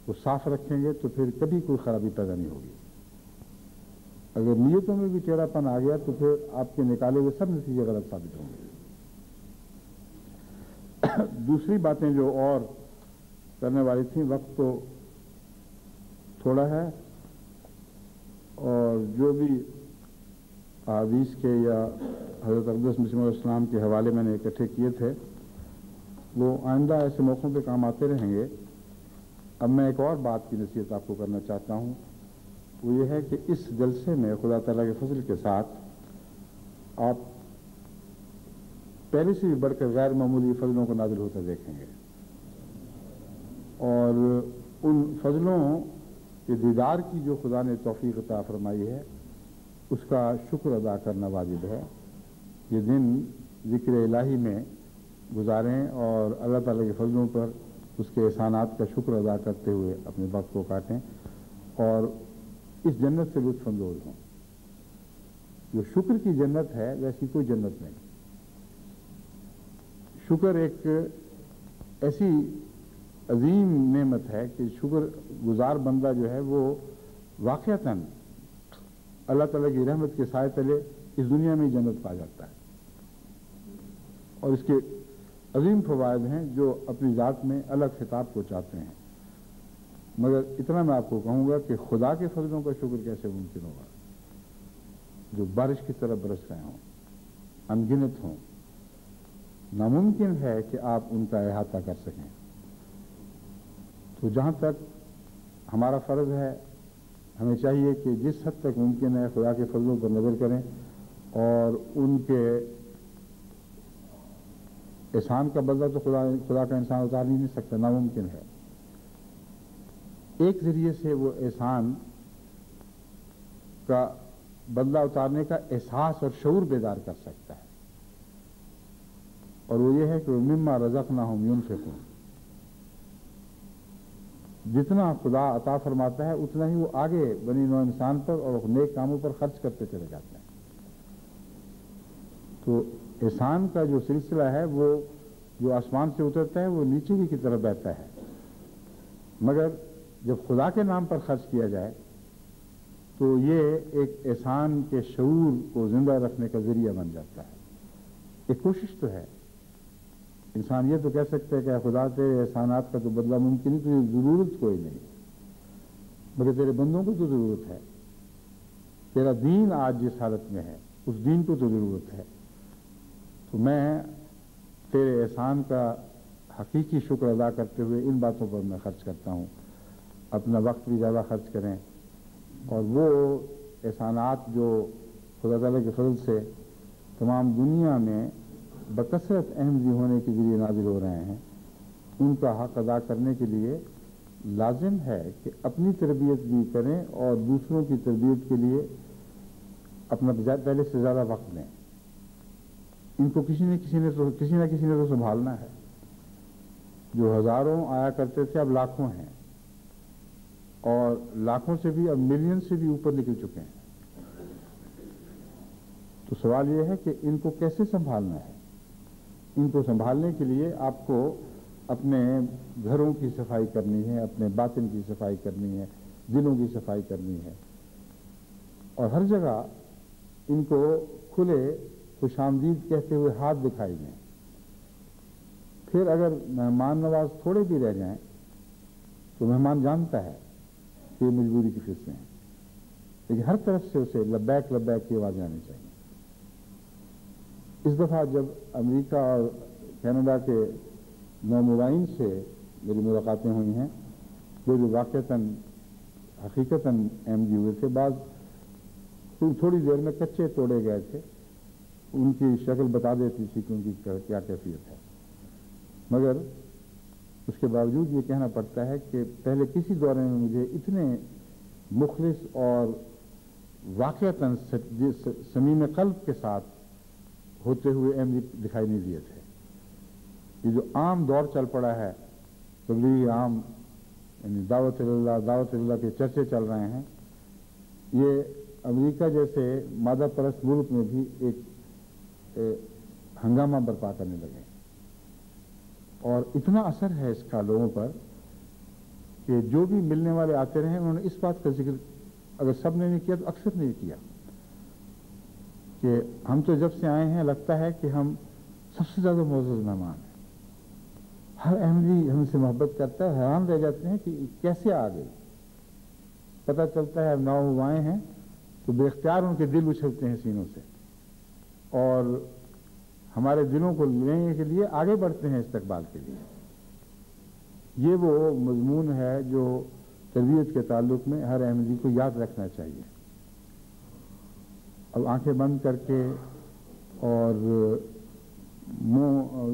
کو صاف رکھیں گے تو پھر کبھی کوئی خرابی پیدا نہیں ہوگی۔ اگر نیتوں میں بھی ٹیڑھا پن آ گیا تو پھر آپ کے نکالے ہوئے سب نتیجے غلط ثابت ہوں گے۔ دوسری باتیں جو اور کرنے والی تھیں، وقت تو تھوڑا ہے، اور جو بھی احادیث کے یا حضرت اقدس مسیح علیہ السلام کے حوالے میں نے اکٹھے کیے تھے وہ آئندہ ایسے موقعوں پہ کام آتے رہیں گے۔ اب میں ایک اور بات کی نصیحت آپ کو کرنا چاہتا ہوں، وہ یہ ہے کہ اس جلسے میں خدا تعالیٰ کے فضل کے ساتھ آپ پہلے سے بھی بڑھ کر غیر معمولی فضلوں کو نازل ہوتا دیکھیں گے، اور ان فضلوں کے دیدار کی جو خدا نے توفیق عطا فرمائی ہے اس کا شکر ادا کرنا واجب ہے۔ یہ دن ذکر الہی میں گزاریں اور اللہ تعالیٰ کے فضلوں پر اس کے احسانات کا شکر ادا کرتے ہوئے اپنے وقت کو کاٹیں اور اس جنت سے لطف اندوز ہوں۔ جو شکر کی جنت ہے ویسی کوئی جنت نہیں۔ شکر ایک ایسی عظیم نعمت ہے کہ شکر گزار بندہ جو ہے وہ واقعتاً اللہ تعالیٰ کی رحمت کے سائے تلے اس دنیا میں جنت پا جاتا ہے، اور اس کے عظیم فوائد ہیں جو اپنی ذات میں الگ خطاب کو چاہتے ہیں۔ مگر اتنا میں آپ کو کہوں گا کہ خدا کے فضلوں کا شکر کیسے ممکن ہوگا جو بارش کی طرح برس رہے ہوں، انگنت ہوں۔ ناممکن ہے کہ آپ ان کا احاطہ کر سکیں۔ تو جہاں تک ہمارا فرض ہے ہمیں چاہیے کہ جس حد تک ممکن ہے خدا کے فضلوں پر نظر کریں اور ان کے احسان کا بدلہ تو خدا کا انسان اتار نہیں سکتا، ناممکن ہے۔ ایک ذریعے سے وہ احسان کا بدلہ اتارنے کا احساس اور شعور بیدار کر سکتا ہے، اور وہ یہ ہے کہ مما رزقناہم ینفقون، جتنا خدا عطا فرماتا ہے اتنا ہی وہ آگے بنی نوع انسان پر اور نیک کاموں پر خرچ کرتے چلے جاتے ہیں۔ تو احسان کا جو سلسلہ ہے وہ جو آسمان سے اترتا ہے وہ نیچے کی طرف بہتا ہے، مگر جب خدا کے نام پر خرچ کیا جائے تو یہ ایک احسان کے شعور کو زندہ رکھنے کا ذریعہ بن جاتا ہے۔ ایک کوشش تو ہے، انسان یہ تو کہہ سکتا ہے کہ خدا تیرے احسانات کا تو بدلہ ممکن نہیں، تجھے ضرورت کوئی نہیں، مگر تیرے بندوں کو تو ضرورت ہے۔ تیرا دین آج جس حالت میں ہے اس دین کو تو ضرورت ہے، تو میں تیرے احسان کا حقیقی شکر ادا کرتے ہوئے ان باتوں پر میں خرچ کرتا ہوں۔ اپنا وقت بھی زیادہ خرچ کریں، اور وہ احسانات جو خدا تعالیٰ کے فضل سے تمام دنیا میں بکثرت احمدی ہونے کے ذریعے نازل ہو رہے ہیں، ان کا حق ادا کرنے کے لیے لازم ہے کہ اپنی تربیت بھی کریں اور دوسروں کی تربیت کے لیے اپنا پہلے سے زیادہ وقت دیں۔ ان کو کسی نہ کسی نے تو سنبھالنا ہے۔ جو ہزاروں آیا کرتے تھے اب لاکھوں ہیں، اور لاکھوں سے بھی اب ملین سے بھی اوپر نکل چکے ہیں۔ تو سوال یہ ہے کہ ان کو کیسے سنبھالنا ہے؟ ان کو سنبھالنے کے لیے آپ کو اپنے گھروں کی صفائی کرنی ہے، اپنے باطن کی صفائی کرنی ہے، دلوں کی صفائی کرنی ہے، اور ہر جگہ ان کو کھلے خوش آمدید کہتے ہوئے ہاتھ دکھائی دیں۔ پھر اگر مہمان نواز تھوڑے بھی رہ جائیں تو مہمان جانتا ہے کہ یہ مجبوری کی قصے ہیں، لیکن ہر طرف سے اسے لبیک لبیک کی آوازیں آنی چاہیے۔ اس دفعہ جب امریکہ اور کینیڈا کے نومبائن سے میری ملاقاتیں ہوئی ہیں، جو واقعتاً حقیقتاً احمدی ہوئے تھے، بعض تھوڑی دیر میں کچے توڑے گئے تھے، ان کی شکل بتا دیتی تھی کہ ان کی کیا کیفیت ہے، مگر اس کے باوجود یہ کہنا پڑتا ہے کہ پہلے کسی دورے میں مجھے اتنے مخلص اور واقعتاً صمیم قلب کے ساتھ ہوتے ہوئے احمدی دکھائی نہیں دیے تھے۔ یہ جو عام دور چل پڑا ہے، تبلیغ عام، یعنی دعوت اللہ کے چرچے چل رہے ہیں، یہ امریکہ جیسے مادہ پرست ملک میں بھی ایک ہنگامہ برپا کرنے لگے، اور اتنا اثر ہے اس کا لوگوں پر کہ جو بھی ملنے والے آتے رہے انہوں نے اس بات کا ذکر اگر سب نے نہیں کیا تو اکثر نہیں کیا کہ ہم تو جب سے آئے ہیں لگتا ہے کہ ہم سب سے زیادہ معزز مہمان ہیں، ہر احمدی ہم سے محبت کرتا ہے، حیران رہ جاتے ہیں کہ کیسے آ گئی۔ پتہ چلتا ہے نو آئے ہیں تو بے اختیار ان کے دل اچھلتے ہیں سینوں سے، اور ہمارے دلوں کو لینے کے لیے آگے بڑھتے ہیں استقبال کے لیے۔ یہ وہ مضمون ہے جو تربیت کے تعلق میں ہر احمدی کو یاد رکھنا چاہیے۔ اب آنکھیں بند کر کے اور منہ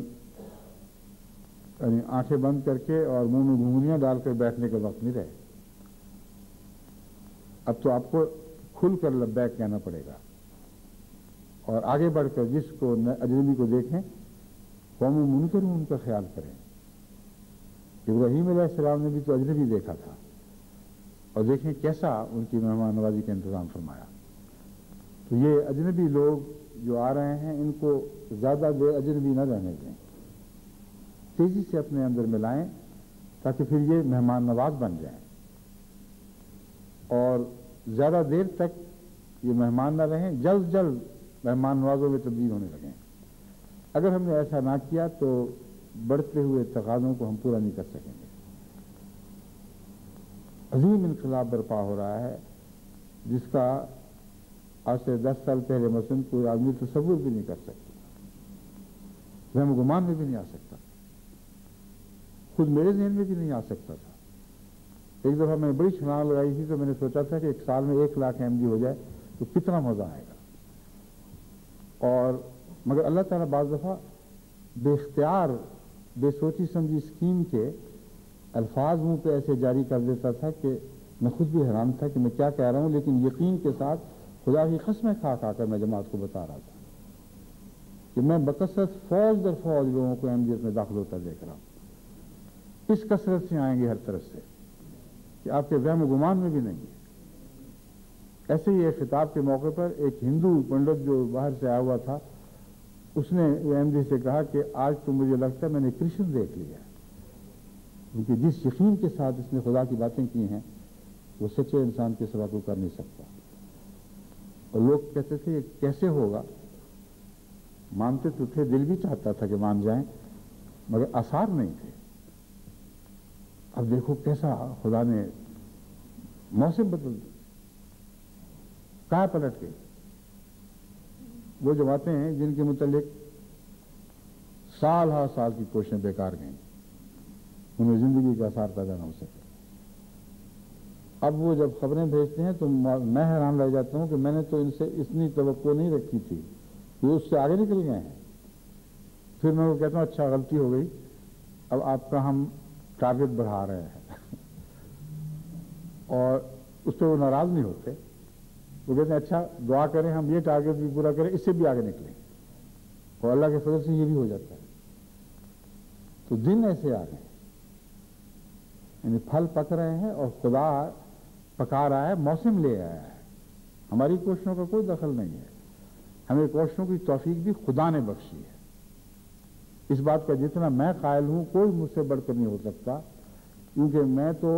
یعنی آنکھیں بند کر کے اور منہ میں گھنگھریاں ڈال کر بیٹھنے کا وقت نہیں رہے، اب تو آپ کو کھل کر لبیک کہنا پڑے گا، اور آگے بڑھ کر جس کو اجنبی کو دیکھیں قوم منکر ان کا خیال کریں۔ ابراہیم علیہ السلام نے بھی تو اجنبی دیکھا تھا، اور دیکھیں کیسا ان کی مہمان نوازی کا انتظام فرمایا۔ تو یہ اجنبی لوگ جو آ رہے ہیں ان کو زیادہ دیر اجنبی نہ رہنے دیں، تیزی سے اپنے اندر ملائیں تاکہ پھر یہ مہمان نواز بن جائیں، اور زیادہ دیر تک یہ مہمان نہ رہیں، جلد جلد مہمان نوازوں میں تبدیل ہونے لگیں۔ اگر ہم نے ایسا نہ کیا تو بڑھتے ہوئے تقاضوں کو ہم پورا نہیں کر سکیں گے۔ عظیم انقلاب برپا ہو رہا ہے جس کا آج سے 10 سال پہلے مثلاً کوئی آدمی تصور بھی نہیں کر سکتا، وہم گمان میں بھی نہیں آ سکتا، خود میرے ذہن میں بھی نہیں آ سکتا تھا۔ ایک دفعہ میں نے بڑی چھلانگ لگائی تھی تو میں نے سوچا تھا کہ ایک سال میں 1 لاکھ احمدی ہو جائے تو کتنا مزہ آئے گا، اور مگر اللہ تعالیٰ بعض دفعہ بے اختیار بے سوچی سمجھی اسکیم کے الفاظ منہ پہ ایسے جاری کر دیتا تھا کہ میں خود بھی حیران تھا کہ میں کیا کہہ رہا ہوں، لیکن یقین کے ساتھ خدا کی قسمیں کھا کر میں جماعت کو بتا رہا تھا کہ میں بکثرت فوج در فوج لوگوں کو احمدیت میں داخل ہوتا دیکھ رہا ہوں، اس کثرت سے آئیں گے ہر طرف سے کہ آپ کے وہم و گمان میں بھی نہیں ہے۔ ایسے ہی ایک خطاب کے موقع پر ایک ہندو پنڈت جو باہر سے آیا ہوا تھا، اس نے احمدی سے کہا کہ آج تو مجھے لگتا ہے میں نے کرشن دیکھ لیا ہے، کیونکہ جس یقین کے ساتھ اس نے خدا کی باتیں کی ہیں وہ سچے انسان کے سوا کوئی کر نہیں سکتا۔ اور لوگ کہتے تھے یہ کیسے ہوگا، مانتے تو تھے، دل بھی چاہتا تھا کہ مان جائیں، مگر آثار نہیں تھے۔ اب دیکھو کیسا خدا نے موسم بدل دی، کہاں پلٹ گئی۔ وہ جماعتیں ہیں جن کے متعلق سال ہر سال کی کوششیں بیکار گئیں، انہیں زندگی کا اثار پیدا نہ ہو سکے۔ اب وہ جب خبریں بھیجتے ہیں تو میں حیران رہ جاتا ہوں کہ میں نے تو ان سے اتنی توقع نہیں رکھی تھی، وہ اس سے آگے نکل گئے ہیں۔ پھر میں وہ کہتا ہوں اچھا غلطی ہو گئی، اب آپ کا ہم ٹارگٹ بڑھا رہے ہیں، اور اس پہ وہ ناراض نہیں ہوتے، وہ کہتے ہیں اچھا دعا کریں ہم یہ ٹارگٹ بھی پورا کریں، اس سے بھی آگے نکلیں، اور اللہ کے فضل سے یہ بھی ہو جاتا ہے۔ تو دن ایسے آ گئے، یعنی پھل پک رہے ہیں اور خدا پکا رہا ہے، موسم لے آیا ہے، ہماری کوششوں کا کوئی دخل نہیں ہے، ہمیں کوششوں کی توفیق بھی خدا نے بخشی ہے۔ اس بات کا جتنا میں قائل ہوں کوئی مجھ سے بڑھ کر نہیں ہو سکتا، کیونکہ میں تو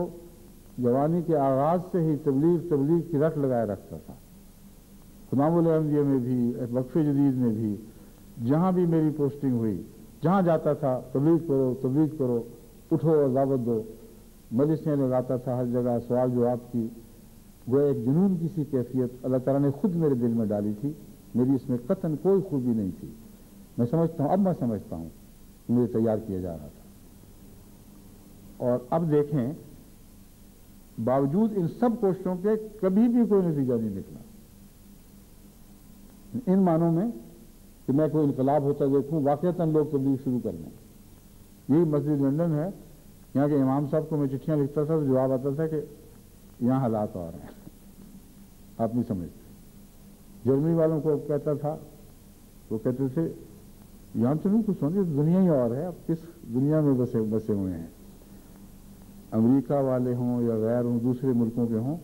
جوانی کے آغاز سے ہی تبلیغ کی رٹ لگائے رکھتا تھا، خدام الاحمدیہ میں بھی، وقف جدید میں بھی، جہاں بھی میری پوسٹنگ ہوئی، جہاں جاتا تھا تبلیغ کرو، اٹھو اور دعوت دو، مجلسیں لگاتا تھا ہر جگہ، سوال جواب کی، وہ ایک جنون کی سی کیفیت اللہ تعالیٰ نے خود میرے دل میں ڈالی تھی، میری اس میں قطعاً کوئی خوبی نہیں تھی۔ میں سمجھتا ہوں، اب میں سمجھتا ہوں کہ مجھے تیار کیا جا رہا تھا، اور اب دیکھیں باوجود ان سب کوششوں کے کبھی بھی کوئی نتیجہ نہیں نکلا۔ ان معنوں میں کہ میں کوئی انقلاب ہوتا دیکھوں، واقعتاً لوگ تبلیغ شروع کر دیں۔ یہی مسجد لنڈن ہے، یہاں کے امام صاحب کو میں چٹھیاں لکھتا تھا تو جواب آتا تھا کہ یہاں حالات اور ہیں، آپ نہیں سمجھتے۔ جرمنی والوں کو کہتا تھا، وہ کہتے تھے یہاں تو نہیں کچھ ہونے، دنیا ہی اور ہے، اب کس دنیا میں بسے ہوئے ہیں، امریکہ والے ہوں یا غیر ہوں، دوسرے ملکوں کے ہوں،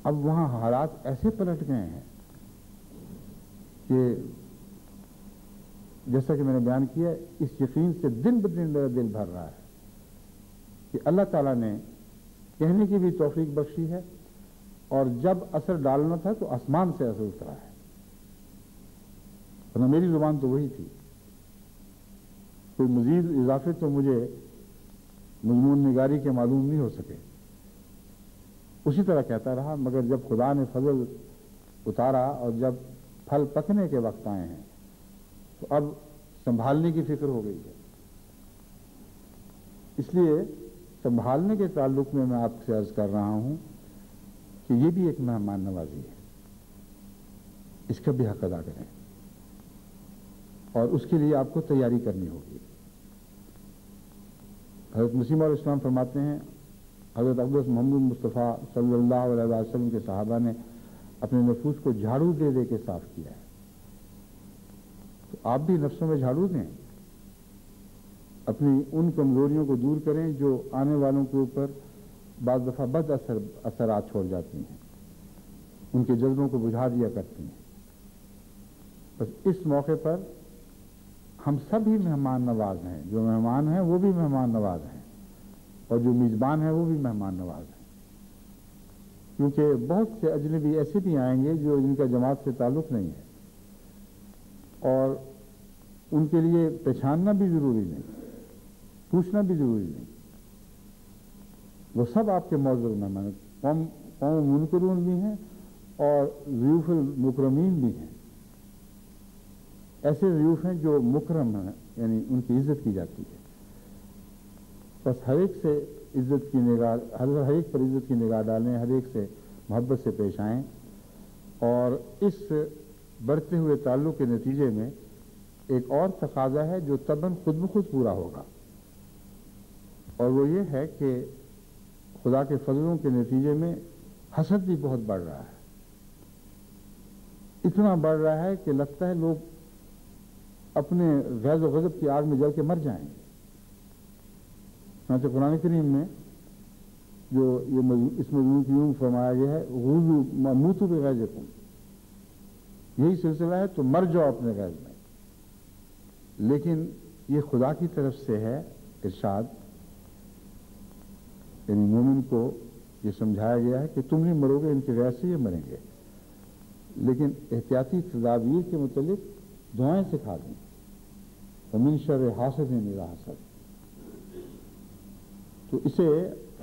اب وہاں حالات ایسے پلٹ گئے ہیں کہ جیسا کہ میں نے بیان کیا، اس یقین سے دن بدن میرا دل بھر رہا ہے کہ اللہ تعالیٰ نے کہنے کی بھی توفیق بخشی ہے، اور جب اثر ڈالنا تھا تو آسمان سے اثر اترا ہے، ورنہ میری زبان تو وہی تھی، کوئی مزید اضافے تو مجھے مضمون نگاری کے معلوم نہیں ہو سکے، اسی طرح کہتا رہا، مگر جب خدا نے فضل اتارا اور جب پھل پکنے کے وقت آئے ہیں تو اب سنبھالنے کی فکر ہو گئی ہے۔ اس لیے سنبھالنے کے تعلق میں آپ سے عرض کر رہا ہوں کہ یہ بھی ایک مہمان نوازی ہے، اس کا بھی حق ادا کریں، اور اس کے لیے آپ کو تیاری کرنی ہوگی۔ حضرت مسیح علیہ السلام فرماتے ہیں، حضرت اقدس محمد مصطفیٰ صلی اللہ علیہ وسلم کے صحابہ نے اپنے نفوس کو جھاڑو دے دے کے صاف کیا ہے، تو آپ بھی نفسوں میں جھاڑو دیں، اپنی ان کمزوریوں کو دور کریں جو آنے والوں کے اوپر بعض دفعہ بد اثرات چھوڑ جاتی ہیں، ان کے جذبوں کو بجھا دیا کرتی ہیں۔ بس اس موقع پر ہم سب ہی مہمان نواز ہیں، جو مہمان ہیں وہ بھی مہمان نواز ہیں، اور جو میزبان ہیں وہ بھی مہمان نواز ہیں، کیونکہ بہت سے اجنبی ایسے بھی آئیں گے جو جن کا جماعت سے تعلق نہیں ہے، اور ان کے لیے پہچاننا بھی ضروری نہیں، پوچھنا بھی ضروری نہیں، وہ سب آپ کے معزز مہمان ہیں، قوم منکرون بھی ہیں اور ضیوف المکرمین بھی ہیں، ایسے ضیوف ہیں جو مکرم ہیں، یعنی ان کی عزت کی جاتی ہے۔ بس ہر ایک سے عزت کی نگاہ، ہر ایک پر عزت کی نگاہ ڈالیں، ہر ایک سے محبت سے پیش آئیں، اور اس بڑھتے ہوئے تعلق کے نتیجے میں ایک اور تقاضا ہے جو طبعاً خود بخود پورا ہوگا، اور وہ یہ ہے کہ خدا کے فضلوں کے نتیجے میں حسد بھی بہت بڑھ رہا ہے، اتنا بڑھ رہا ہے کہ لگتا ہے لوگ اپنے غیظ و غضب کی آگ میں جل کے مر جائیں گے۔ چنانچہ قرآن کریم میں جو اس مضمون کی یوں فرمایا گیا ہے، غوذوا موتوا بغیظکم، یہی سلسلہ ہے تو مر جاؤ اپنے غیظ میں، لیکن یہ خدا کی طرف سے ہے ارشاد، یعنی مومن کو یہ سمجھایا گیا ہے کہ تم نہیں مرو گے، ان کے غیظ سے یہ مریں گے، لیکن احتیاطی تدابیر کے متعلق دعائیں سکھا دیں، ومن شر حاسد اذا حسد، تو اسے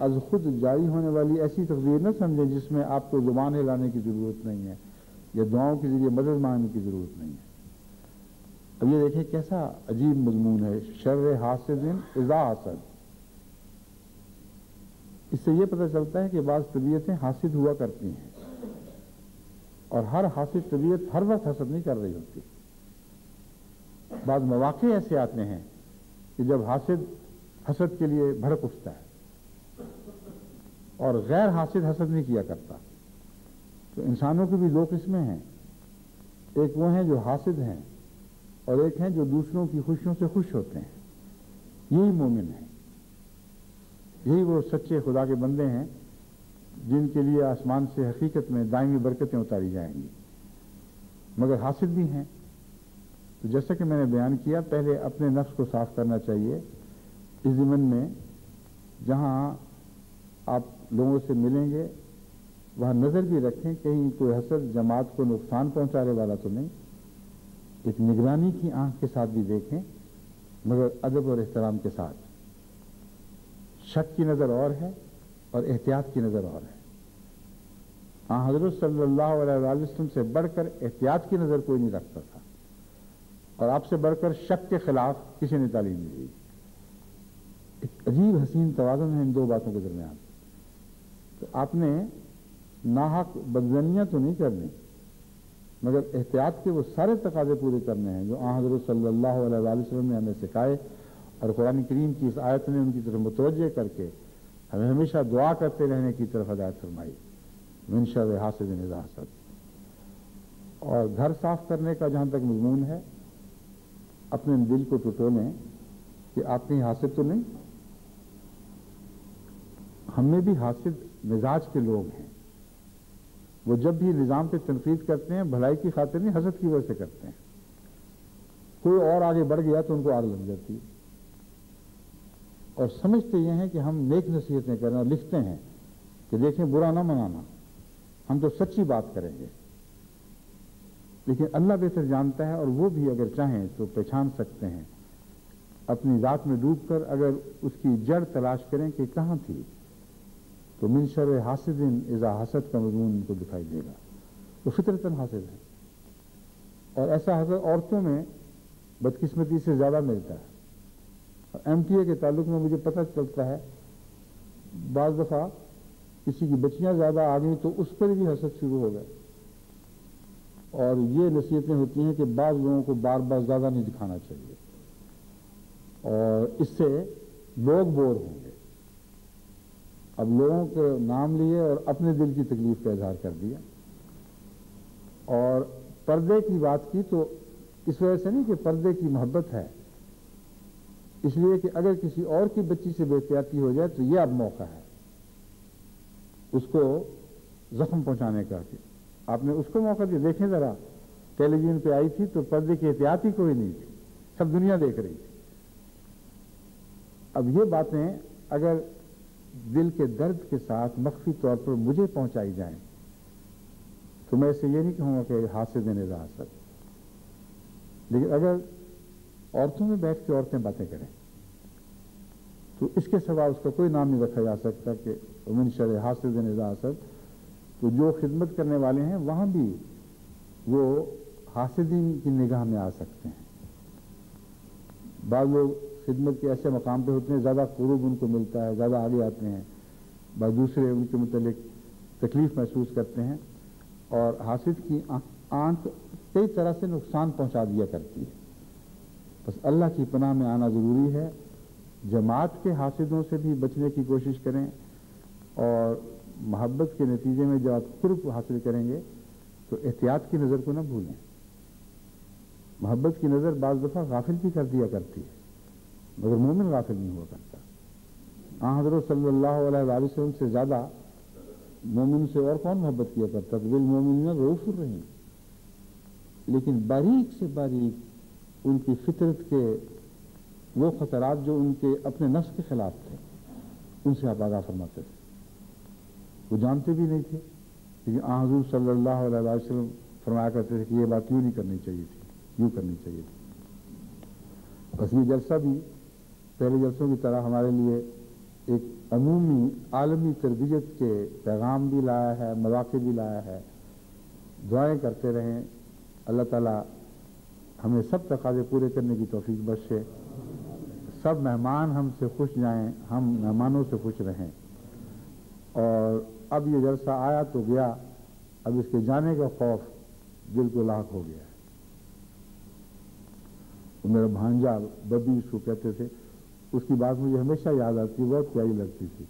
از خود جاری ہونے والی ایسی تقدیر نہ سمجھیں جس میں آپ کو زبان ہلانے کی ضرورت نہیں ہے یا دعاؤں کے ذریعے مدد مانگنے کی ضرورت نہیں ہے۔ اب یہ دیکھیں کیسا عجیب مضمون ہے، شر حاسد اذا حسد، اس سے یہ پتہ چلتا ہے کہ بعض طبیعتیں حاسد ہوا کرتی ہیں، اور ہر حاسد طبیعت ہر وقت حسد نہیں کر رہی ہوتی، بعض مواقع ایسے آتے ہیں کہ جب حاسد حسد کے لیے بھڑک اٹھتا ہے اور غیر حاسد حسد نہیں کیا کرتا۔ تو انسانوں کی بھی دو قسمیں ہیں، ایک وہ ہیں جو حاسد ہیں اور ایک ہیں جو دوسروں کی خوشیوں سے خوش ہوتے ہیں، یہی مومن ہیں، یہی وہ سچے خدا کے بندے ہیں جن کے لیے آسمان سے حقیقت میں دائمی برکتیں اتاری جائیں گی، مگر حاسد بھی ہیں۔ تو جیسا کہ میں نے بیان کیا، پہلے اپنے نفس کو صاف کرنا چاہیے، اس ضمن میں جہاں آپ لوگوں سے ملیں گے وہاں نظر بھی رکھیں کہیں کوئی حسد جماعت کو نقصان پہنچانے والا تو نہیں، ایک نگرانی کی آنکھ کے ساتھ بھی دیکھیں، مگر ادب اور احترام کے ساتھ۔ شک کی نظر اور ہے اور احتیاط کی نظر اور ہے۔ حضرت صلی اللہ علیہ وسلم سے بڑھ کر احتیاط کی نظر کوئی نہیں رکھتا تھا، اور آپ سے بڑھ کر شک کے خلاف کسی نے تعلیم نہیں دی۔ ایک عجیب حسین توازن ہے ان دو باتوں کے درمیان۔ تو آپ نے ناحق بدظنیاں تو نہیں کرنی، مگر احتیاط کے وہ سارے تقاضے پورے کرنے ہیں جو آن حضرت صلی اللہ علیہ وآلہ وسلم نے ہمیں سکھائے، اور قرآن کریم کی اس آیت نے ان کی طرف متوجہ کر کے ہمیں ہمیشہ دعا کرتے رہنے کی طرف ہدایت فرمائی، من شر حاسد اذا حسد۔ اور گھر صاف کرنے کا جہاں تک مضمون ہے، اپنے دل کو ٹٹولیں کہ آپ کہیں حاسد تو نہیں۔ ہم میں بھی حاسد مزاج کے لوگ ہیں، وہ جب بھی نظام پہ تنقید کرتے ہیں بھلائی کی خاطر نہیں، حسد کی وجہ سے کرتے ہیں۔ کوئی اور آگے بڑھ گیا تو ان کو آگ لگ جاتی ہے، اور سمجھتے یہ ہیں کہ ہم نیک نصیحتیں کریں، اور لکھتے ہیں کہ دیکھیں برا نہ منانا، ہم تو سچی بات کریں گے۔ لیکن اللہ بہتر جانتا ہے، اور وہ بھی اگر چاہیں تو پہچان سکتے ہیں۔ اپنی ذات میں ڈوب کر اگر اس کی جڑ تلاش کریں کہ کہاں تھی، تو من شر حاسد اذا حسد کا مضمون ان کو دکھائی دے گا۔ وہ فطرتاً حاسد ہے، اور ایسا حسد عورتوں میں بدقسمتی سے زیادہ ملتا ہے۔ ایم ٹی اے کے تعلق میں مجھے پتہ چلتا ہے بعض دفعہ کسی کی بچیاں زیادہ آ گئیں تو اس پر بھی حسد شروع ہو گئے، اور یہ نصیحتیں ہوتی ہیں کہ بعض لوگوں کو بار بار زیادہ نہیں دکھانا چاہیے، اور اس سے لوگ بور ہوں گے۔ اب لوگوں کے نام لیے اور اپنے دل کی تکلیف کا اظہار کر دیا۔ اور پردے کی بات کی تو اس وجہ سے نہیں کہ پردے کی محبت ہے، اس لیے کہ اگر کسی اور کی بچی سے بے احتیاطی ہو جائے تو یہ اب موقع ہے اس کو زخم پہنچانے کا۔ کہ آپ نے اس کو موقع دیا، دیکھیں ذرا ٹیلی ویژن پہ آئی تھی تو پردے کی احتیاط ہی کوئی نہیں تھی، سب دنیا دیکھ رہی تھی۔ اب یہ باتیں اگر دل کے درد کے ساتھ مخفی طور پر مجھے پہنچائی جائیں تو میں اسے یہ نہیں کہوں گا کہ حاسد اذا حسد، لیکن اگر عورتوں میں بیٹھ کے عورتیں باتیں کریں تو اس کے سوا اس کا کوئی نام نہیں رکھا جا سکتا کہ من شر حاسد اذا حسد۔ تو جو خدمت کرنے والے ہیں وہاں بھی وہ حاسدین کی نگاہ میں آ سکتے ہیں۔ بعض لوگ خدمت کے ایسے مقام پہ ہوتے ہیں، زیادہ قرب ان کو ملتا ہے، زیادہ آگے آتے ہیں، بعض دوسرے ان کے متعلق تکلیف محسوس کرتے ہیں، اور حاسد کی آنکھ کئی طرح سے نقصان پہنچا دیا کرتی ہے۔ بس اللہ کی پناہ میں آنا ضروری ہے۔ جماعت کے حاسدوں سے بھی بچنے کی کوشش کریں، اور محبت کے نتیجے میں جب آپ قرب حاصل کریں گے تو احتیاط کی نظر کو نہ بھولیں۔ محبت کی نظر بعض دفعہ غافل بھی کر دیا کرتی ہے، مگر مومن غافل نہیں ہوا کرتا۔ حضرت صلی اللہ علیہ وآلہ وسلم سے زیادہ مومن سے اور کون محبت کیا کرتا؟ تو بالمومنین رؤوف الرحیم۔ لیکن باریک سے باریک ان کی فطرت کے وہ خطرات جو ان کے اپنے نفس کے خلاف تھے، ان سے آپ آگاہ فرماتے تھے۔ وہ جانتے بھی نہیں تھے، لیکن حضور صلی اللہ علیہ وآلہ وسلم فرمایا کرتے تھے کہ یہ بات یوں نہیں کرنی چاہیے تھی، یوں کرنی چاہیے تھی۔ بس یہ جلسہ بھی پہلے جلسوں کی طرح ہمارے لیے ایک عمومی عالمی تربیت کے پیغام بھی لایا ہے، مواقع بھی لایا ہے۔ دعائیں کرتے رہیں، اللہ تعالیٰ ہمیں سب تقاضے پورے کرنے کی توفیق بخشے، سب مہمان ہم سے خوش جائیں، ہم مہمانوں سے خوش رہیں۔ اور اب یہ جلسہ آیا تو گیا، اب اس کے جانے کا خوف دل کو لاحق ہو گیا ہے۔ تو میرا بھانجا ببی اس کو کہتے تھے، اس کی بات مجھے ہمیشہ یاد آتی ہے، بہت پیاری لگتی تھی۔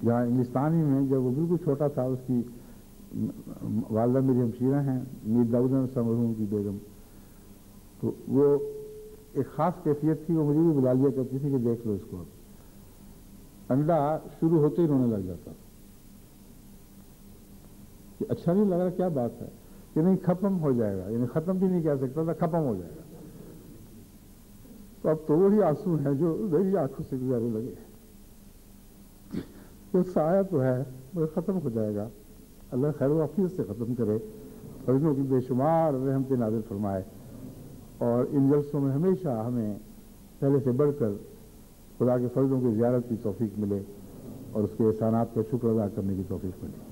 یہاں انگلستانی میں جب وہ بالکل چھوٹا تھا، اس کی والدہ میری ہمشیرہ ہیں، میر داؤد مرحوم کی بیگم، تو وہ ایک خاص کیفیت تھی، وہ مجھے بھی بلا لیا کرتی تھی کہ دیکھ لو اس کو۔ انڈا شروع ہوتے ہی رونے لگ جاتا کہ اچھا نہیں لگ رہا، کیا بات ہے؟ کہ نہیں ختم ہو جائے گا، یعنی ختم بھی نہیں کہہ سکتا تھا، ختم ہو جائے گا۔ تو اب تو وہی آنسو ہیں جو میری آنکھوں سے گزارے لگے، تو سایہ تو ہے وہ ختم ہو جائے گا۔ اللہ خیر و عافیت سے ختم کرے، فرضوں کی بے شمار رحمت نازل فرمائے، اور ان جلسوں میں ہمیشہ ہمیں پہلے سے بڑھ کر خدا کے فرضوں کی زیارت کی توفیق ملے، اور اس کے احسانات کا شکر ادا کرنے کی توفیق ملے۔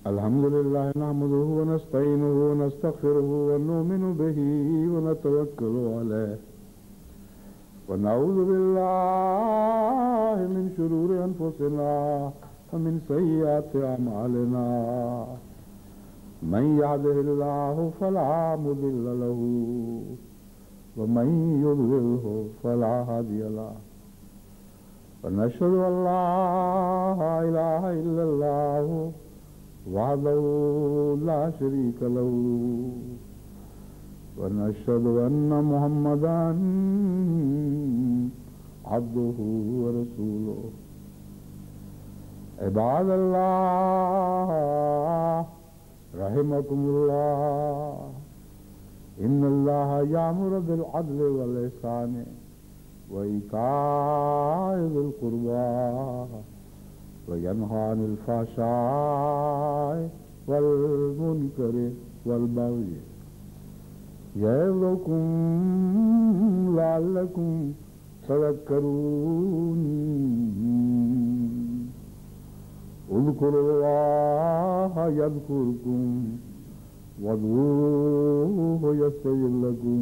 الحمد لله نحمده ونستعينه ونستغفره ونؤمن به ونتوكل عليه ونعوذ بالله من شرور أنفسنا ومن سيئات أعمالنا من يهده الله فلا مضل له ومن يضلله فلا هادي له ونشهد أن لا إله إلا الله وحده لا شريك له ونشهد أن محمدا عبده ورسوله عباد الله رحمكم الله إن الله يأمر بالعدل والإحسان وإيتاء ذي القربى وينهى عن الفحشاء والمنكر والبغي يعظكم لعلكم تذكرون اذكروا الله يذكركم وادعوه يستجب لكم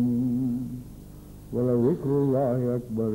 ولذكر الله أكبر